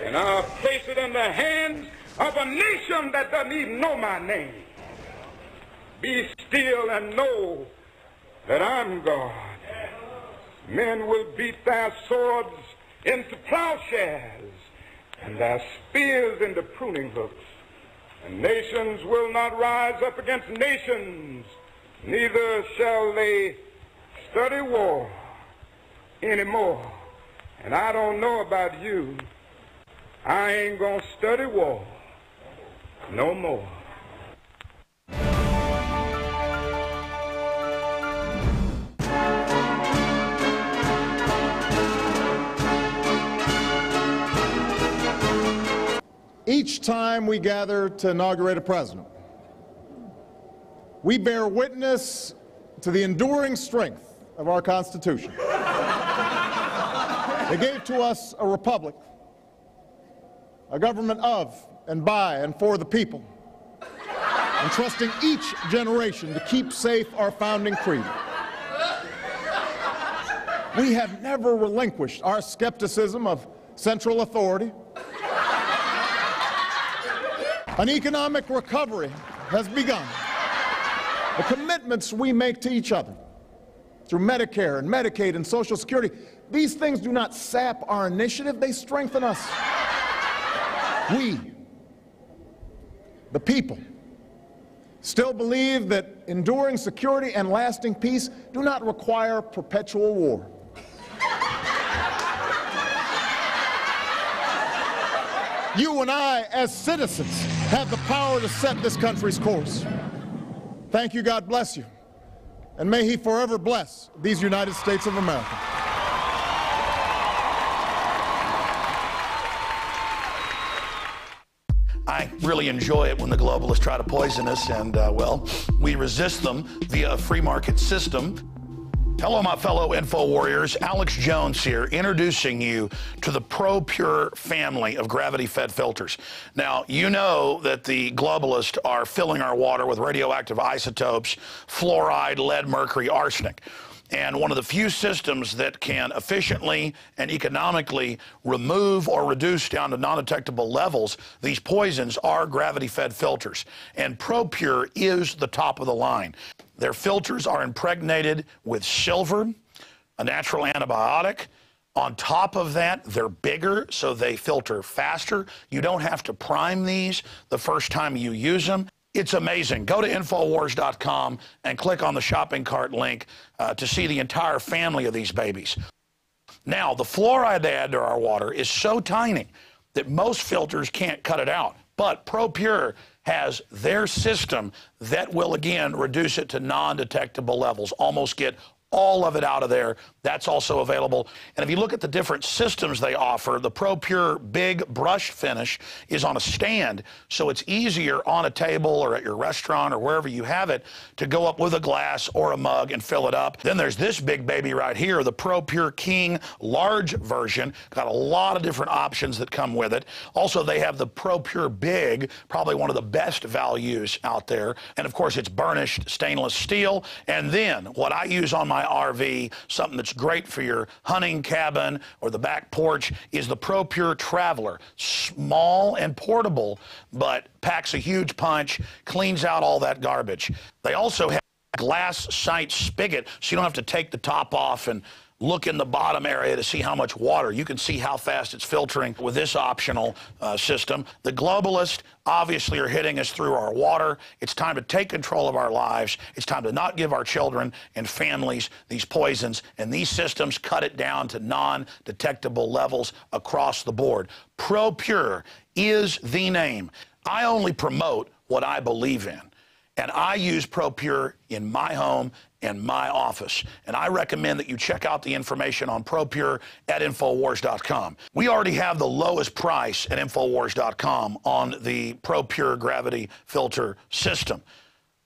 and I'll place it in the hands of a nation that doesn't even know my name. Be still and know that I'm God. Men will beat their swords into plowshares and their spears into pruning hooks. And nations will not rise up against nations, neither shall they study war anymore. And I don't know about you, I ain't gonna study war no more. Each time we gather to inaugurate a president, we bear witness to the enduring strength of our Constitution. It gave to us a republic, a government of and by and for the people, entrusting each generation to keep safe our founding creed. We have never relinquished our skepticism of central authority. An economic recovery has begun. The commitments we make to each other through Medicare and Medicaid and Social Security, these things do not sap our initiative, they strengthen us. We, the people, still believe that enduring security and lasting peace do not require perpetual war. You and I, as citizens, have the power to set this country's course. Thank you, God bless you, and may He forever bless these United States of America. I really enjoy it when the globalists try to poison us, and, well, we resist them via a free market system. Hello, my fellow Info Warriors. Alex Jones here, introducing you to the ProPure family of gravity-fed filters. Now, you know that the globalists are filling our water with radioactive isotopes, fluoride, lead, mercury, arsenic. And one of the few systems that can efficiently and economically remove or reduce down to non-detectable levels these poisons are gravity-fed filters. And ProPure is the top of the line. Their filters are impregnated with silver, a natural antibiotic. On top of that, they're bigger, so they filter faster. You don't have to prime these the first time you use them. It's amazing. Go to InfoWars.com and click on the shopping cart link to see the entire family of these babies. Now, the fluoride they add to our water is so tiny that most filters can't cut it out. But ProPure has their system that will, again, reduce it to non-detectable levels, almost get all of it out of there. That's also available. And if you look at the different systems they offer, the ProPure Big Brush Finish is on a stand, so it's easier on a table or at your restaurant or wherever you have it to go up with a glass or a mug and fill it up. Then there's this big baby right here, the ProPure King large version. Got a lot of different options that come with it. Also, they have the ProPure Big, probably one of the best values out there. And of course, it's burnished stainless steel. And then what I use on my RV, something that's great for your hunting cabin or the back porch, is the ProPure Traveler. Small and portable, but packs a huge punch, cleans out all that garbage. They also have a glass sight spigot, so you don't have to take the top off and look in the bottom area to see how much water. You can see how fast it's filtering with this optional system. The globalists obviously are hitting us through our water. It's time to take control of our lives. It's time to not give our children and families these poisons, and these systems cut it down to non-detectable levels across the board. ProPure is the name. I only promote what I believe in, and I use ProPure in my home and my office. And I recommend that you check out the information on ProPure at InfoWars.com. We already have the lowest price at InfoWars.com on the ProPure gravity filter system.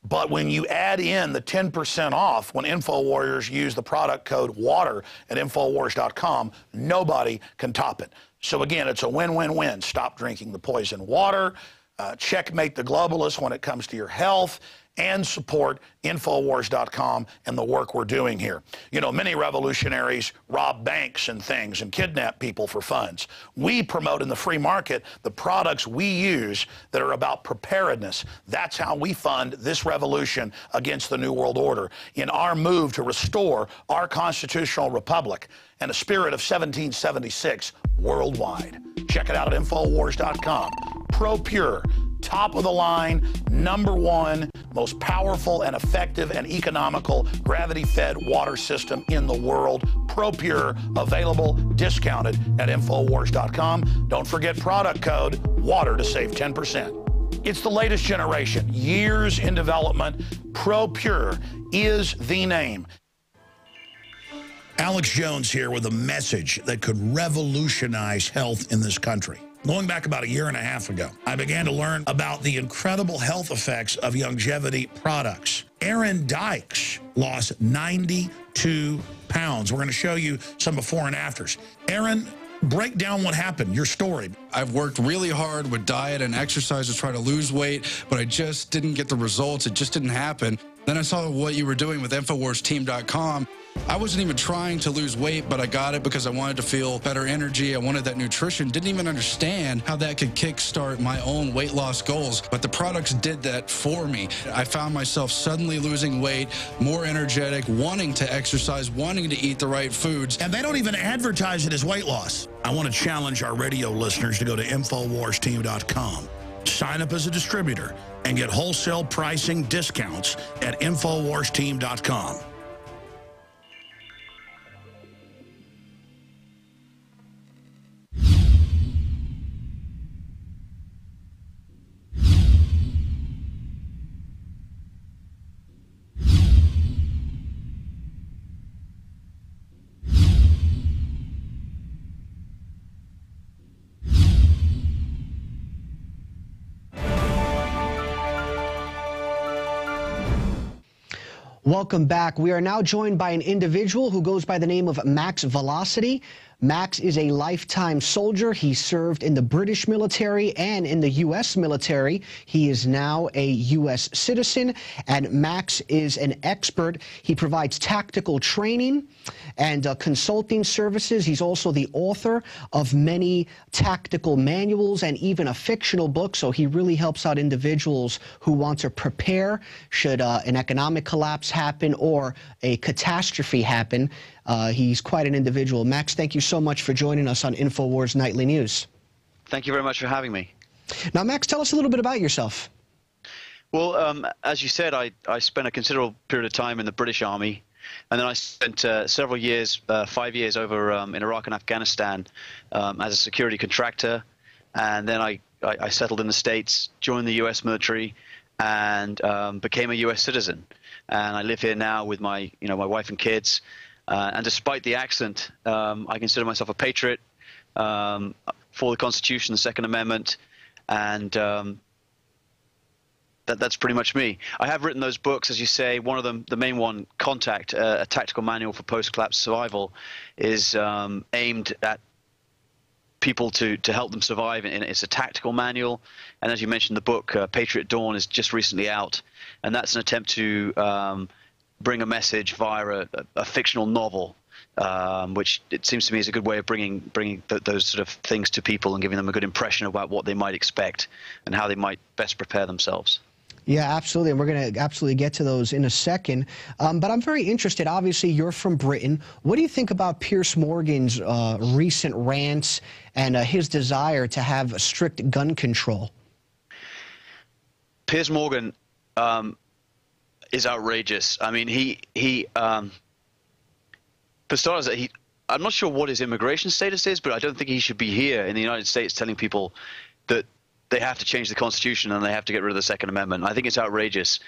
But when you add in the 10% off when InfoWarriors use the product code WATER at InfoWars.com, nobody can top it. So again, it's a win-win-win. Stop drinking the poison water. checkmate the globalists when it comes to your health, and support InfoWars.com and the work we're doing here. You know, many revolutionaries rob banks and things and kidnap people for funds. We promote in the free market the products we use that are about preparedness. That's how we fund this revolution against the New World Order in our move to restore our constitutional republic and a spirit of 1776 worldwide. Check it out at InfoWars.com. ProPure, top of the line, #1, most powerful and effective and economical gravity-fed water system in the world. ProPure, available, discounted at InfoWars.com. Don't forget product code WATER to save 10%. It's the latest generation, years in development. ProPure is the name. Alex Jones here with a message that could revolutionize health in this country. Going back about a year and a half ago, I began to learn about the incredible health effects of longevity products. Aaron Dykes lost 92 pounds. We're going to show you some before and afters. Aaron, break down what happened, your story. I've worked really hard with diet and exercise to try to lose weight, but I just didn't get the results. It just didn't happen. Then I saw what you were doing with InfoWarsTeam.com. I wasn't even trying to lose weight, but I got it because I wanted to feel better energy. I wanted that nutrition. Didn't even understand how that could kickstart my own weight loss goals, but the products did that for me. I found myself suddenly losing weight, more energetic, wanting to exercise, wanting to eat the right foods. And they don't even advertise it as weight loss. I want to challenge our radio listeners to go to InfoWarsTeam.com. Sign up as a distributor and get wholesale pricing discounts at InfoWarsTeam.com. Welcome back. We are now joined by an individual who goes by the name of Max Velocity. Max is a lifetime soldier. He served in the British military and in the U.S. military. He is now a U.S. citizen, and Max is an expert. He provides tactical training and consulting services. He's also the author of many tactical manuals and even a fictional book, so he really helps out individuals who want to prepare should an economic collapse happen or a catastrophe happen. He's quite an individual. Max, thank you so much for joining us on InfoWars Nightly News. Thank you very much for having me. Now, Max, tell us a little bit about yourself. Well, as you said, I spent a considerable period of time in the British Army, and then I spent several years, 5 years over in Iraq and Afghanistan as a security contractor, and then I settled in the States, joined the U.S. military, and became a U.S. citizen. And I live here now with my wife and kids. And despite the accent, I consider myself a patriot for the Constitution, the Second Amendment, and that's pretty much me. I have written those books, as you say. One of them, the main one, Contact, a tactical manual for post-collapse survival, is aimed at people to help them survive. And it's a tactical manual. And as you mentioned, the book, Patriot Dawn, is just recently out. And that's an attempt to bring a message via a fictional novel, which it seems to me is a good way of bringing those sort of things to people and giving them a good impression about what they might expect and how they might best prepare themselves. Yeah, absolutely. And we're going to absolutely get to those in a second. But I'm very interested. Obviously, you're from Britain. What do you think about Piers Morgan's recent rants and his desire to have strict gun control? Piers Morgan is outrageous. I mean, for starters, I'm not sure what his immigration status is, but I don't think he should be here in the United States telling people that they have to change the Constitution and they have to get rid of the Second Amendment. I think it's outrageous.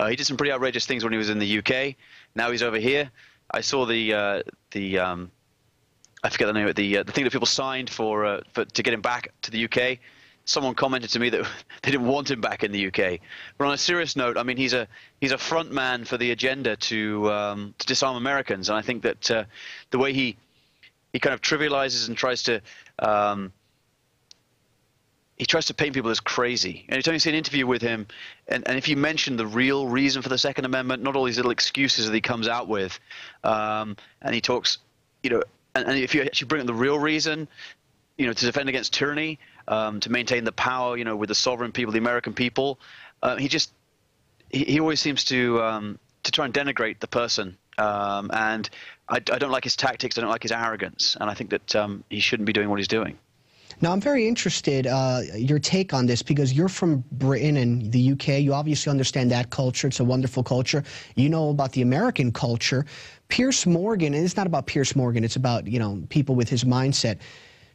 He did some pretty outrageous things when he was in the UK. Now he's over here. I saw I forget the name of it, the thing that people signed to get him back to the UK. Someone commented to me that they didn't want him back in the UK. But on a serious note, I mean, he's a front man for the agenda to disarm Americans, and I think that the way he kind of trivializes and tries to he tries to paint people as crazy. And you see an interview with him, and if you mention the real reason for the Second Amendment, not all these little excuses that he comes out with, and he talks, and if you actually bring up the real reason, to defend against tyranny, to maintain the power, with the sovereign people, the American people, he always seems to try and denigrate the person. And I don't like his tactics. I don't like his arrogance. And I think that he shouldn't be doing what he's doing. Now, I'm very interested your take on this, because you're from Britain and the UK. You obviously understand that culture. It's a wonderful culture. You know about the American culture. Piers Morgan, and it's not about Piers Morgan, it's about, people with his mindset,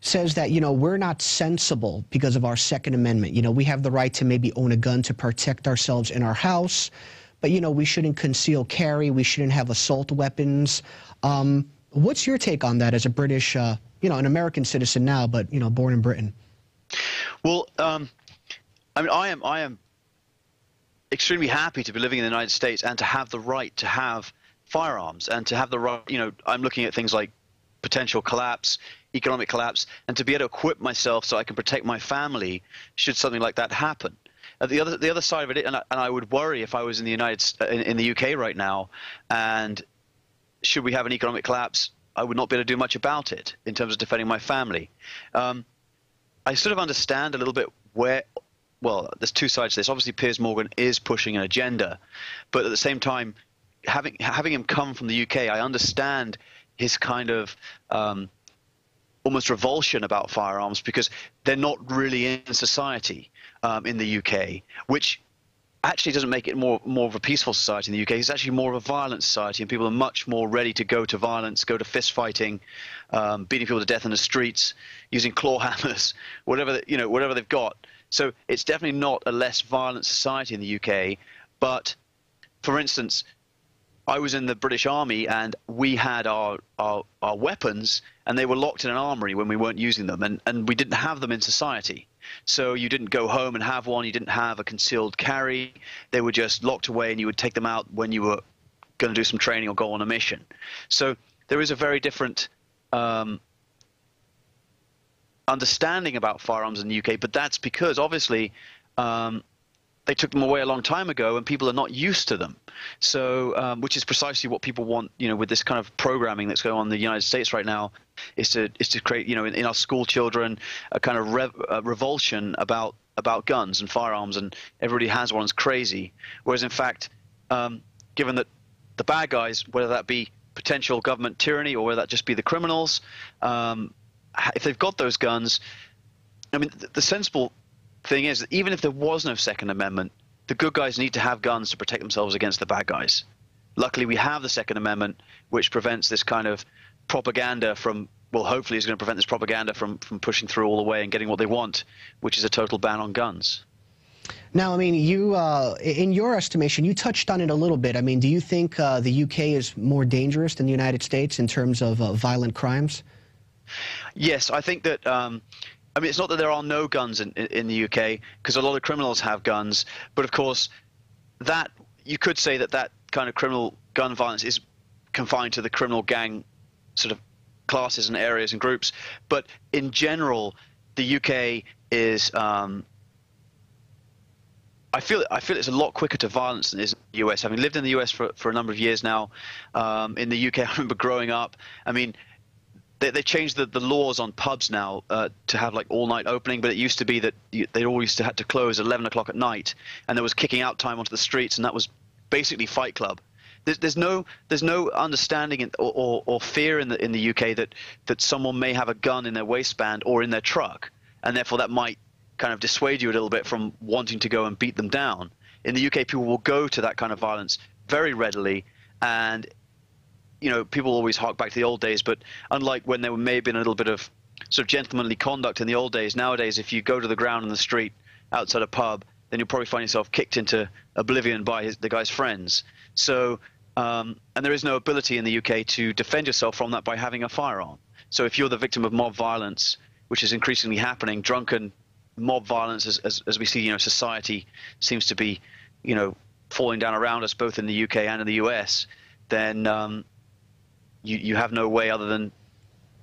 says that, we're not sensible because of our Second Amendment. We have the right to maybe own a gun to protect ourselves in our house, but, we shouldn't conceal carry. We shouldn't have assault weapons. What's your take on that as a British an American citizen now, but, born in Britain? Well, I am extremely happy to be living in the United States and to have the right to have firearms and to have the right, I'm looking at things like potential collapse, economic collapse, and to be able to equip myself so I can protect my family should something like that happen. The other side of it, and I would worry if I was in the UK right now, and should we have an economic collapse, I would not be able to do much about it in terms of defending my family. I sort of understand a little bit there's two sides to this. Obviously, Piers Morgan is pushing an agenda, but at the same time, having him come from the UK, I understand his kind of almost revulsion about firearms, because they're not really in society in the UK, which actually doesn't make it more of a peaceful society in the UK. It's actually more of a violent society, and people are much more ready to go to violence, go to fist fighting, beating people to death in the streets, using claw hammers, whatever they've got. So it's definitely not a less violent society in the UK. But for instance, I was in the British Army, and we had our weapons, and they were locked in an armory when we weren't using them, and we didn't have them in society. So you didn't go home and have one. You didn't have a concealed carry. They were just locked away, and you would take them out when you were going to do some training or go on a mission. So there is a very different understanding about firearms in the UK, but that's because obviously they took them away a long time ago, and people are not used to them. So, which is precisely what people want, with this kind of programming that's going on in the United States right now, is to create, in our school children, a kind of revulsion about guns and firearms, and everybody has one. It's crazy. Whereas, in fact, given that the bad guys, whether that be potential government tyranny or whether that just be the criminals, if they've got those guns, the sensible thing is that even if there was no Second Amendment, the good guys need to have guns to protect themselves against the bad guys. Luckily, we have the Second Amendment, which prevents this kind of propaganda from, hopefully is going to prevent this propaganda from pushing through all the way and getting what they want, which is a total ban on guns. Now, you, in your estimation, you touched on it a little bit. Do you think the UK is more dangerous than the United States in terms of violent crimes? Yes, I think that it's not that there are no guns in the UK, because a lot of criminals have guns. But of course, that you could say that kind of criminal gun violence is confined to the criminal gang sort of classes and areas and groups. But in general, the UK is I feel it's a lot quicker to violence than it is in the US. Having lived in the US for a number of years now, in the UK, I remember growing up. They changed the laws on pubs now to have like all-night opening, but it used to be that they always had to close at 11 o'clock at night, and there was kicking out time onto the streets, and that was basically Fight Club. There's no understanding or fear in the UK that someone may have a gun in their waistband or in their truck, and therefore that might kind of dissuade you a little bit from wanting to go and beat them down. In the UK, people will go to that kind of violence very readily, and people always hark back to the old days, but unlike when there may have been a little bit of sort of gentlemanly conduct in the old days, nowadays if you go to the ground in the street outside a pub, then you'll probably find yourself kicked into oblivion by the guy's friends. So, and there is no ability in the UK to defend yourself from that by having a firearm. So if you're the victim of mob violence, which is increasingly happening, drunken mob violence, as we see, society seems to be, falling down around us both in the UK and in the US, then you have no way other than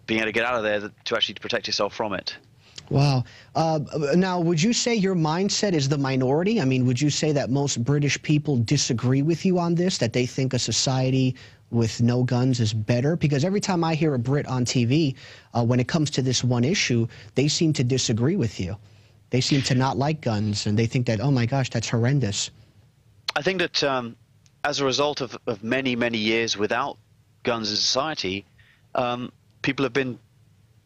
being able to get out of there to actually protect yourself from it. Wow. Now, would you say your mindset is the minority? I mean, would you say that most British people disagree with you on this, that they think a society with no guns is better? Because every time I hear a Brit on TV, when it comes to this one issue, they seem to disagree with you. They seem to not like guns, and they think that, oh my gosh, that's horrendous. I think that as a result of many, many years without guns in society, people have been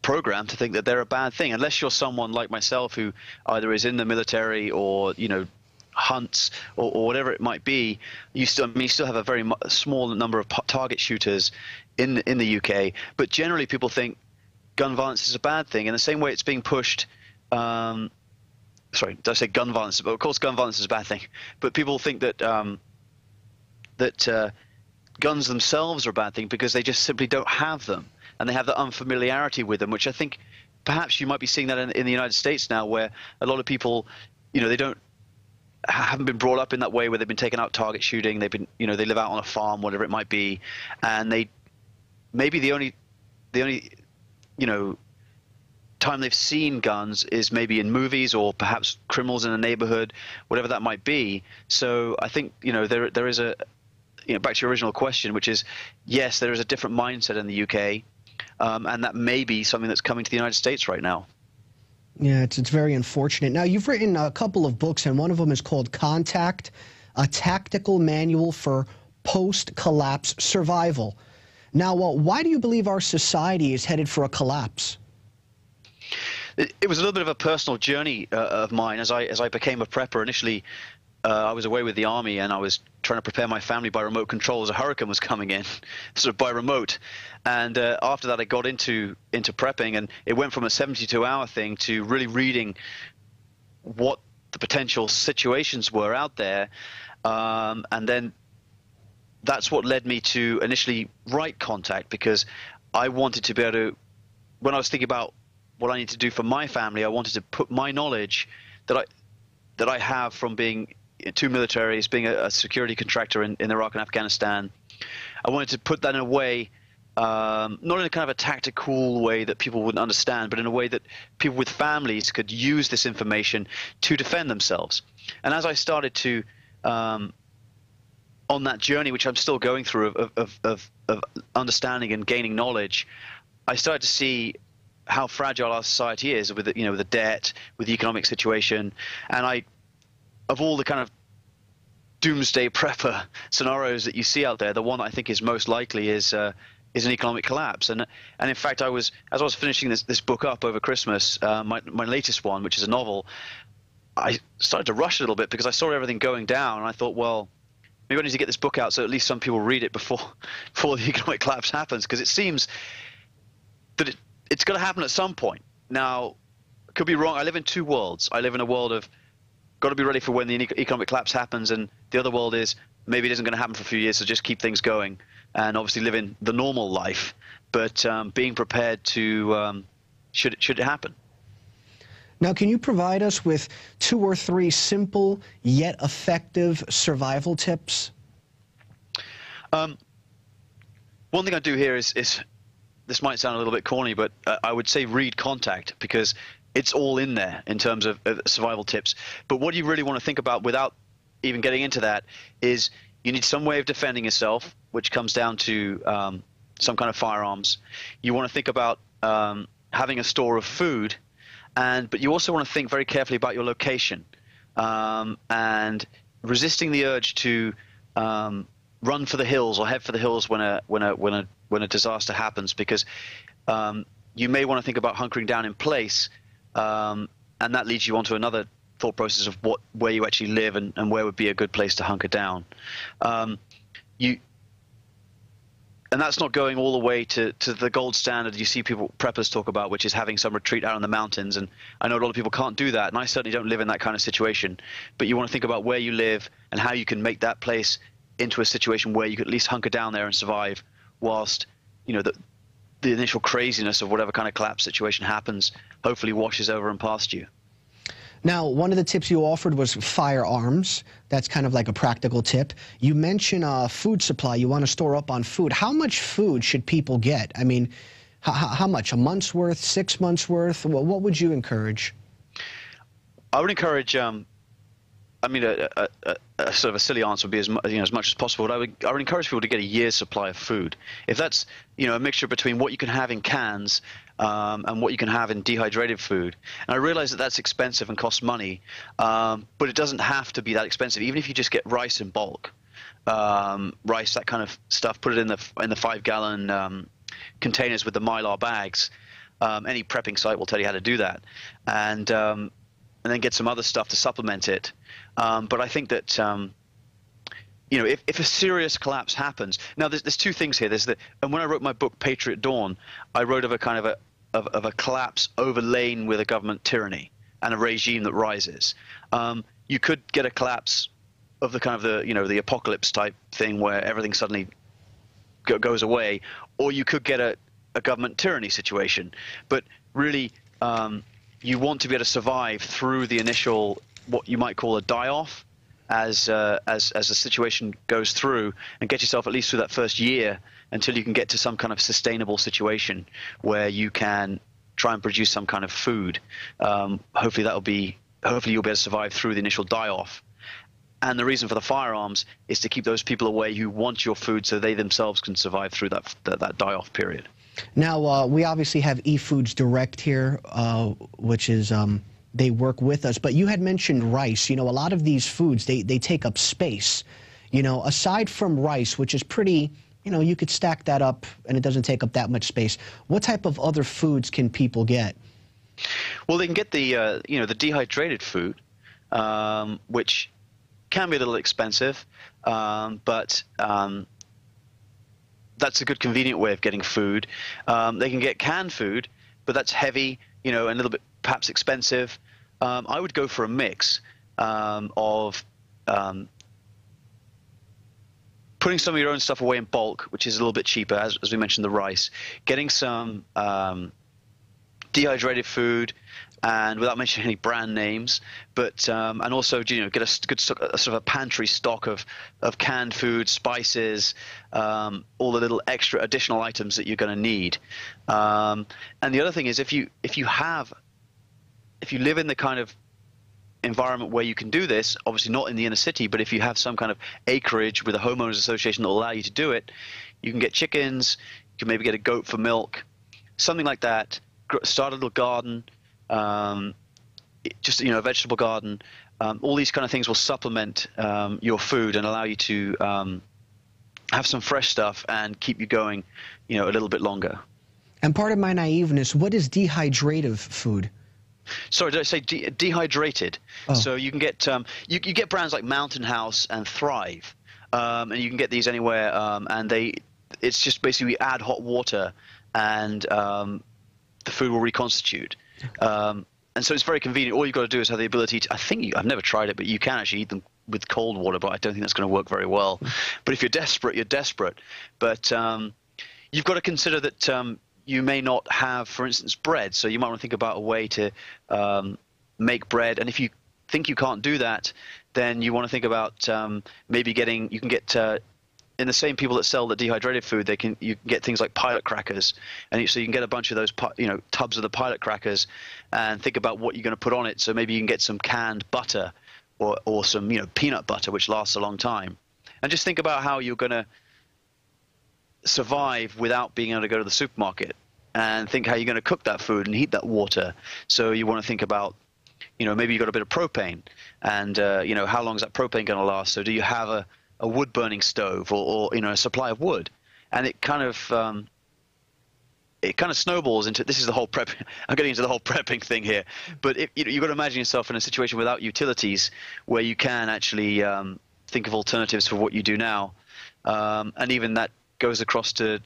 programmed to think that they're a bad thing, unless you're someone like myself who either is in the military or, you know, hunts or whatever it might be. You still have a very small number of target shooters in the UK, but generally people think gun violence is a bad thing, in the same way it's being pushed. Sorry, did I say gun violence? But of course, gun violence is a bad thing. But people think that guns themselves are a bad thing because they just simply don't have them, and they have the unfamiliarity with them, which I think perhaps you might be seeing that in the United States now, where a lot of people, you know, they haven't been brought up in that way, where they've been taken out target shooting. They've been, you know, they live out on a farm, whatever it might be, and they maybe the only you know time they've seen guns is maybe in movies or perhaps criminals in a neighborhood, whatever that might be. So I think, you know, there is a, you know, back to your original question, which is, yes, there is a different mindset in the UK, and that may be something that's coming to the United States right now. Yeah, it's very unfortunate. Now, you've written a couple of books, and one of them is called Contact, a tactical manual for post-collapse survival. Now, why do you believe our society is headed for a collapse? It was a little bit of a personal journey of mine as I became a prepper. Initially, I was away with the Army, and I was trying to prepare my family by remote control as a hurricane was coming in, sort of by remote. And after that, I got into prepping, and it went from a 72-hour thing to really reading what the potential situations were out there. And then that's what led me to initially write Contact, because I wanted to be able to, when I was thinking about what I need to do for my family, I wanted to put my knowledge that I have from being two militaries, being a security contractor in Iraq and Afghanistan. I wanted to put that in a way, not in a kind of a tactical way that people wouldn't understand, but in a way that people with families could use this information to defend themselves. And as I started to, on that journey, which I'm still going through of understanding and gaining knowledge, I started to see how fragile our society is with, you know, with the debt, with the economic situation. And of all the kind of doomsday prepper scenarios that you see out there, the one that I think is most likely is an economic collapse. And in fact, as I was finishing this book up over Christmas, my latest one, which is a novel, I started to rush a little bit because I saw everything going down, and I thought, well, maybe I need to get this book out so at least some people read it before the economic collapse happens, because it seems that it's going to happen at some point. Now, I could be wrong. I live in two worlds. I live in a world of got to be ready for when the economic collapse happens, and the other world is maybe it isn't going to happen for a few years, so just keep things going and obviously live in the normal life, but being prepared to should it happen. Now, can you provide us with 2 or 3 simple yet effective survival tips? One thing I do here is this might sound a little bit corny, but I would say read Contact, because it's all in there in terms of survival tips. But what you really want to think about, without even getting into that, is you need some way of defending yourself, which comes down to some kind of firearms. You want to think about having a store of food, but you also want to think very carefully about your location, and resisting the urge to run for the hills or head for the hills when a disaster happens, because you may want to think about hunkering down in place, and that leads you onto another thought process of where you actually live and where would be a good place to hunker down. And that's not going all the way to the gold standard you see preppers talk about, which is having some retreat out in the mountains. And I know a lot of people can't do that, and I certainly don't live in that kind of situation. But you want to think about where you live and how you can make that place into a situation where you could at least hunker down there and survive, whilst, you know, the initial craziness of whatever kind of collapse situation happens hopefully washes over and past you. Now, one of the tips you offered was firearms. That's kind of like a practical tip. You mentioned food supply. You want to store up on food. How much food should people get? I mean, How much? A month's worth? 6 months worth? What would you encourage? I would encourage. I mean, a sort of a silly answer would be as much as possible. But I would encourage people to get a year's supply of food. If that's a mixture between what you can have in cans and what you can have in dehydrated food. And I realize that that's expensive and costs money, but it doesn't have to be that expensive. Even if you just get rice in bulk, rice, that kind of stuff, put it in the 5-gallon containers with the Mylar bags. Any prepping site will tell you how to do that, and then get some other stuff to supplement it. But I think that if a serious collapse happens, now there's two things here. And when I wrote my book Patriot Dawn, I wrote of a kind of a collapse overlain with a government tyranny and a regime that rises. You could get a collapse of the kind of the apocalypse type thing where everything suddenly goes away, or you could get a government tyranny situation. But really, you want to be able to survive through the initial, what you might call a die-off, as the situation goes through, and get yourself at least through that first year until you can get to some kind of sustainable situation where you can try and produce some kind of food. Hopefully you'll be able to survive through the initial die-off. And the reason for the firearms is to keep those people away who want your food so they themselves can survive through that die-off period. Now, we obviously have eFoods Direct here, which is they work with us. But you had mentioned rice. A lot of these foods, they take up space. Aside from rice, which is pretty, you could stack that up and it doesn't take up that much space. What type of other foods can people get? Well, they can get the dehydrated food, which can be a little expensive, but that's a good convenient way of getting food. They can get canned food, but that's heavy, and a little bit perhaps expensive. I would go for a mix of putting some of your own stuff away in bulk, which is a little bit cheaper, as we mentioned, the rice, getting some dehydrated food, and without mentioning any brand names, but and also get a good sort of a pantry stock of canned food, spices, all the little extra additional items that you're going to need. And the other thing is, if you live in the kind of environment where you can do this, obviously not in the inner city, but if you have some kind of acreage with a homeowners association that will allow you to do it, you can get chickens, you can maybe get a goat for milk, something like that. Start a little garden. Just a vegetable garden. All these kind of things will supplement your food and allow you to have some fresh stuff and keep you going, a little bit longer. And part of my naiveness, what is dehydrative food? Sorry, did I say dehydrated? Oh. So you can get you get brands like Mountain House and Thrive, and you can get these anywhere. And it's just basically we add hot water and the food will reconstitute. And so it's very convenient. All you've got to do is have the ability to, I've never tried it, but you can actually eat them with cold water, but I don't think that's going to work very well. But if you're desperate, you're desperate. But you've got to consider that you may not have, for instance, bread. So you might want to think about a way to make bread. And if you think you can't do that, then you want to think about maybe you can get in the same people that sell the dehydrated food, you can get things like pilot crackers, and so you can get a bunch of those tubs of the pilot crackers, and think about what you're going to put on it. So maybe you can get some canned butter or some peanut butter, which lasts a long time, and just think about how you're going to survive without being able to go to the supermarket, and think how you're going to cook that food and heat that water. So you want to think about maybe you've got a bit of propane, and how long is that propane going to last? So do you have a wood-burning stove or a supply of wood? And it kind of snowballs into, this is the whole prep. I'm getting into the whole prepping thing here, but you've got to imagine yourself in a situation without utilities where you can actually think of alternatives for what you do now, and even that goes across to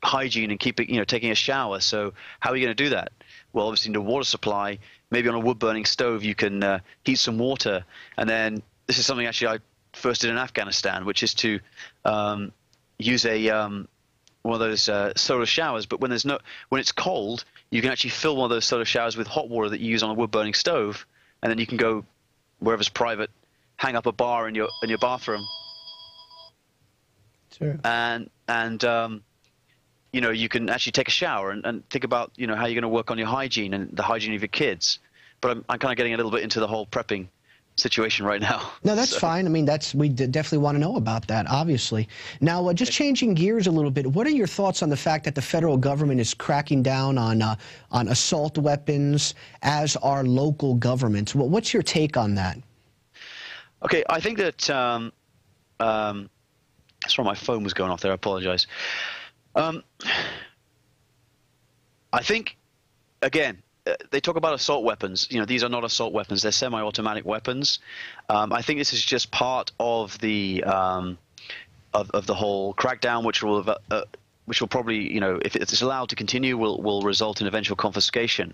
hygiene and taking a shower. So how are you going to do that? Well, obviously in a water supply. Maybe on a wood-burning stove you can heat some water, and then this is something actually I first did in Afghanistan, which is to use one of those solar showers. But when it's cold, you can actually fill one of those solar showers with hot water that you use on a wood-burning stove, and then you can go wherever's private, hang up a bar in your bathroom. Sure. And you know, you can actually take a shower and think about, you know, how you're going to work on your hygiene and the hygiene of your kids. But I'm kind of getting a little bit into the whole prepping situation right now. No, that's fine. I mean, we definitely want to know about that, obviously. Now, just changing gears a little bit, what are your thoughts on the fact that the federal government is cracking down on assault weapons, as are local governments? What's your take on that? Okay, I think that sorry, my phone was going off there. I apologize. I think, again, they talk about assault weapons. You know, these are not assault weapons; they're semi-automatic weapons. I think this is just part of the whole crackdown, which will probably, you know, if it's allowed to continue, will result in eventual confiscation.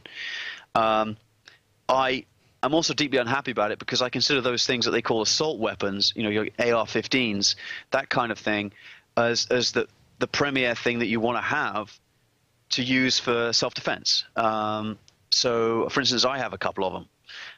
I'm also deeply unhappy about it because I consider those things that they call assault weapons, you know, your AR-15s, that kind of thing, as the premier thing that you want to have to use for self-defense. So, for instance, I have a couple of them,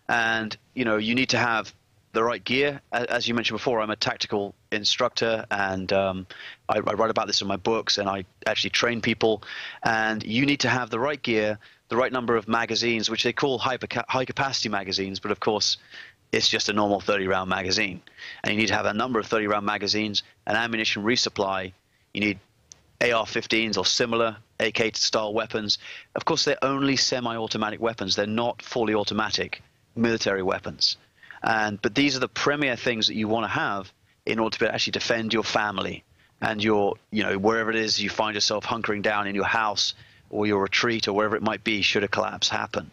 and you know, you need to have the right gear. As you mentioned before, I'm a tactical instructor, and I write about this in my books, and I actually train people. And you need to have the right gear, the right number of magazines, which they call high-capacity magazines, but of course, it's just a normal 30-round magazine. And you need to have a number of 30-round magazines, an ammunition resupply. You need AR-15s or similar AK-style weapons. Of course, they're only semi-automatic weapons. They're not fully automatic military weapons. But these are the premier things that you want to have in order to actually defend your family and your, you know, wherever it is you find yourself hunkering down in your house or your retreat or wherever it might be should a collapse happen.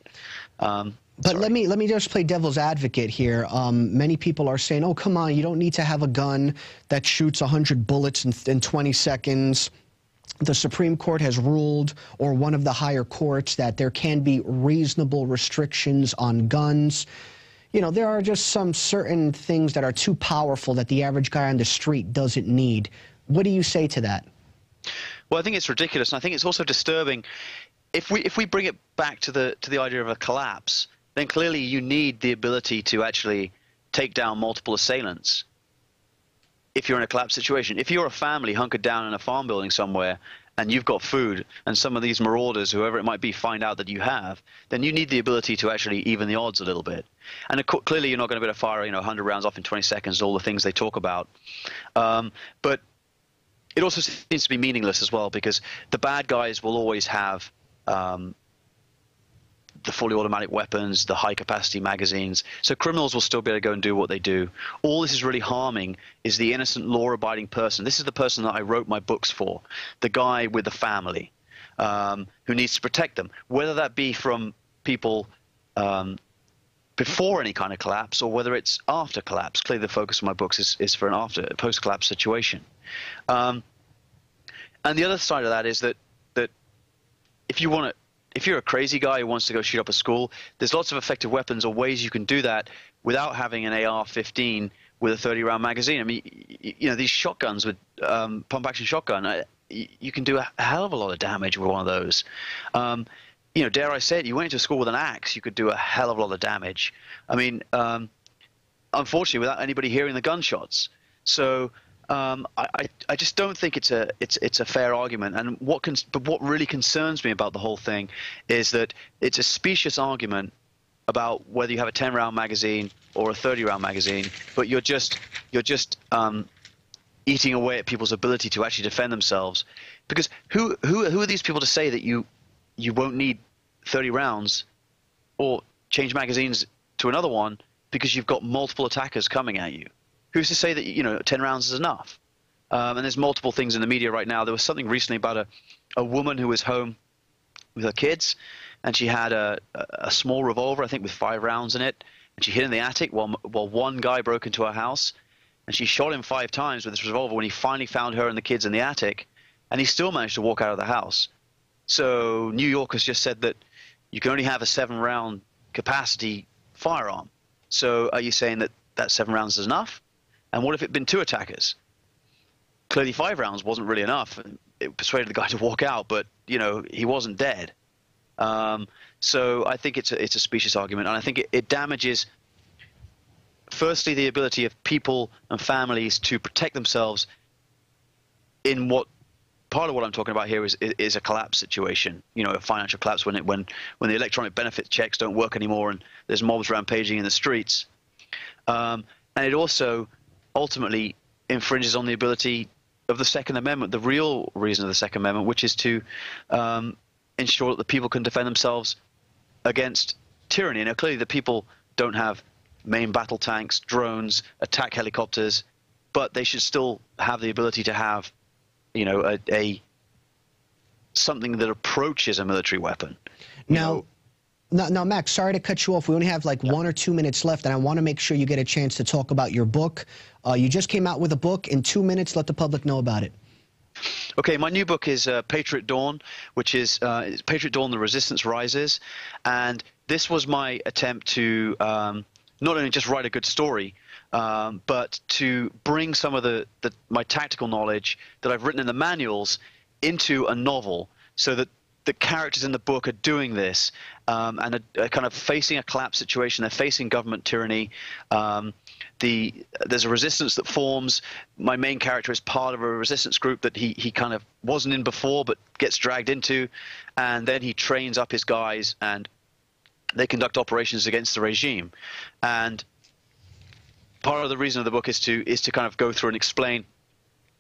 But let me just play devil's advocate here. Many people are saying, oh, come on, you don't need to have a gun that shoots 100 bullets in 20 seconds. The Supreme Court has ruled, or one of the higher courts, that there can be reasonable restrictions on guns. You know, there are just some certain things that are too powerful that the average guy on the street doesn't need. What do you say to that? Well, I think it's ridiculous, and I think it's also disturbing. If we bring it back to the idea of a collapse, then clearly you need the ability to actually take down multiple assailants. If you're in a collapse situation, if you're a family hunkered down in a farm building somewhere and you've got food and some of these marauders, whoever it might be, find out that you have, then you need the ability to actually even the odds a little bit. And clearly you're not going to be able to fire, you know, 100 rounds off in 20 seconds, all the things they talk about. But it also seems to be meaningless as well because the bad guys will always have the fully automatic weapons, the high-capacity magazines. So criminals will still be able to go and do what they do. All this is really harming is the innocent, law-abiding person. This is the person that I wrote my books for, the guy with the family who needs to protect them, whether that be from people before any kind of collapse or whether it's after collapse. Clearly, the focus of my books is for a post-collapse situation. And the other side of that is that if you're a crazy guy who wants to go shoot up a school, there's lots of effective weapons or ways you can do that without having an AR-15 with a 30-round magazine. I mean, you know, these shotguns with pump-action shotgun, you can do a hell of a lot of damage with one of those. You know, dare I say it, you went into school with an axe, you could do a hell of a lot of damage. I mean, unfortunately, without anybody hearing the gunshots. So I just don't think it's a fair argument. And but what really concerns me about the whole thing is that it's a specious argument about whether you have a 10-round magazine or a 30-round magazine, but you're just eating away at people's ability to actually defend themselves. Because who are these people to say that you won't need 30 rounds or change magazines to another one because you've got multiple attackers coming at you? Who's to say that, you know, 10 rounds is enough? And there's multiple things in the media right now. There was something recently about a woman who was home with her kids, and she had a small revolver, I think, with 5 rounds in it, and she hid in the attic while one guy broke into her house, and she shot him 5 times with this revolver when he finally found her and the kids in the attic, and he still managed to walk out of the house. So New York has just said that you can only have a 7-round capacity firearm. So are you saying that 7 rounds is enough? And what if it had been 2 attackers? Clearly 5 rounds wasn't really enough. It persuaded the guy to walk out, but, you know, he wasn't dead. So I think it's a specious argument, and I think it damages, firstly, the ability of people and families to protect themselves in what part of what I'm talking about here is a collapse situation, you know, a financial collapse when the electronic benefit checks don't work anymore and there's mobs rampaging in the streets. And it also ultimately infringes on the ability of the Second Amendment, the real reason of the Second Amendment, which is to ensure that the people can defend themselves against tyranny. Now, clearly the people don't have main battle tanks, drones, attack helicopters, but they should still have the ability to have, you know, something that approaches a military weapon. Now, Max, sorry to cut you off. We only have like 1 or 2 minutes left, and I want to make sure you get a chance to talk about your book. You just came out with a book. In 2 minutes, let the public know about it. Okay, my new book is Patriot Dawn, which is Patriot Dawn, The Resistance Rises. And this was my attempt to not only just write a good story, but to bring some of my tactical knowledge that I've written in the manuals into a novel, so that the characters in the book are doing this and are kind of facing a collapse situation. They're facing government tyranny. There's a resistance that forms. My main character is part of a resistance group that he kind of wasn't in before but gets dragged into, and then he trains up his guys and they conduct operations against the regime. And part of the reason of the book is to kind of go through and explain,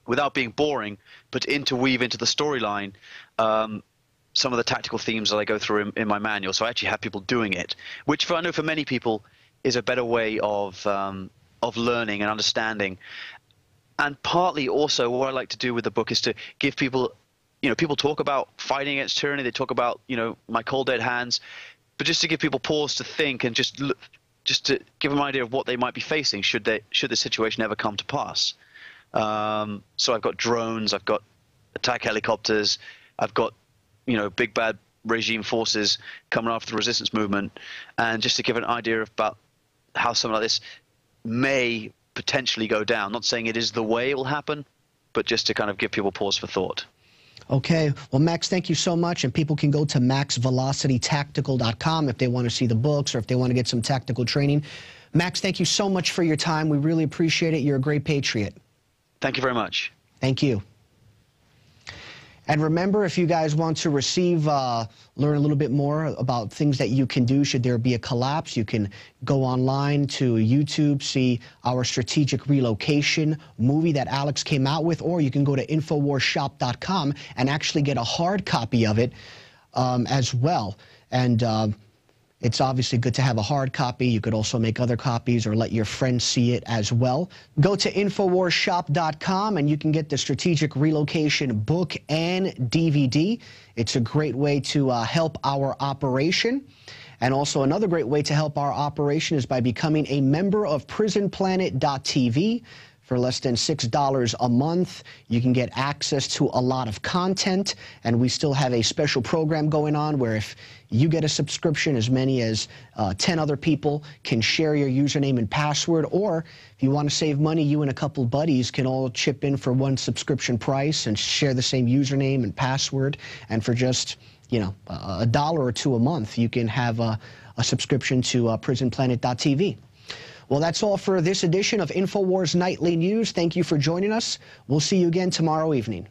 without being boring, but interweave into the storyline some of the tactical themes that I go through in my manual. So I actually have people doing it, which I know for many people is a better way of learning and understanding. And partly also what I like to do with the book is to give people, you know, people talk about fighting against tyranny. They talk about, you know, my cold dead hands, but just to give people pause to think and just to give them an idea of what they might be facing should the situation ever come to pass. So I've got drones, I've got attack helicopters, I've got, you know, big bad regime forces coming after the resistance movement, and just to give an idea about how something like this may potentially go down. Not saying it is the way it will happen, but just to kind of give people pause for thought. Okay. Well, Max, thank you so much. And people can go to maxvelocitytactical.com if they want to see the books or if they want to get some tactical training. Max, thank you so much for your time. We really appreciate it. You're a great patriot. Thank you very much. Thank you. And remember, if you guys want to learn a little bit more about things that you can do should there be a collapse, you can go online to YouTube, see our strategic relocation movie that Alex came out with, or you can go to InfoWarsShop.com and actually get a hard copy of it as well. And it's obviously good to have a hard copy. You could also make other copies or let your friends see it as well. Go to InfoWarsShop.com and you can get the Strategic Relocation book and DVD. It's a great way to help our operation. And also another great way to help our operation is by becoming a member of PrisonPlanet.tv. For less than $6 a month, you can get access to a lot of content, and we still have a special program going on where if you get a subscription, as many as 10 other people can share your username and password, or if you want to save money, you and a couple buddies can all chip in for one subscription price and share the same username and password, and for just, you know, $1 or $2 a month, you can have a subscription to PrisonPlanet.tv. Well, that's all for this edition of InfoWars Nightly News. Thank you for joining us. We'll see you again tomorrow evening.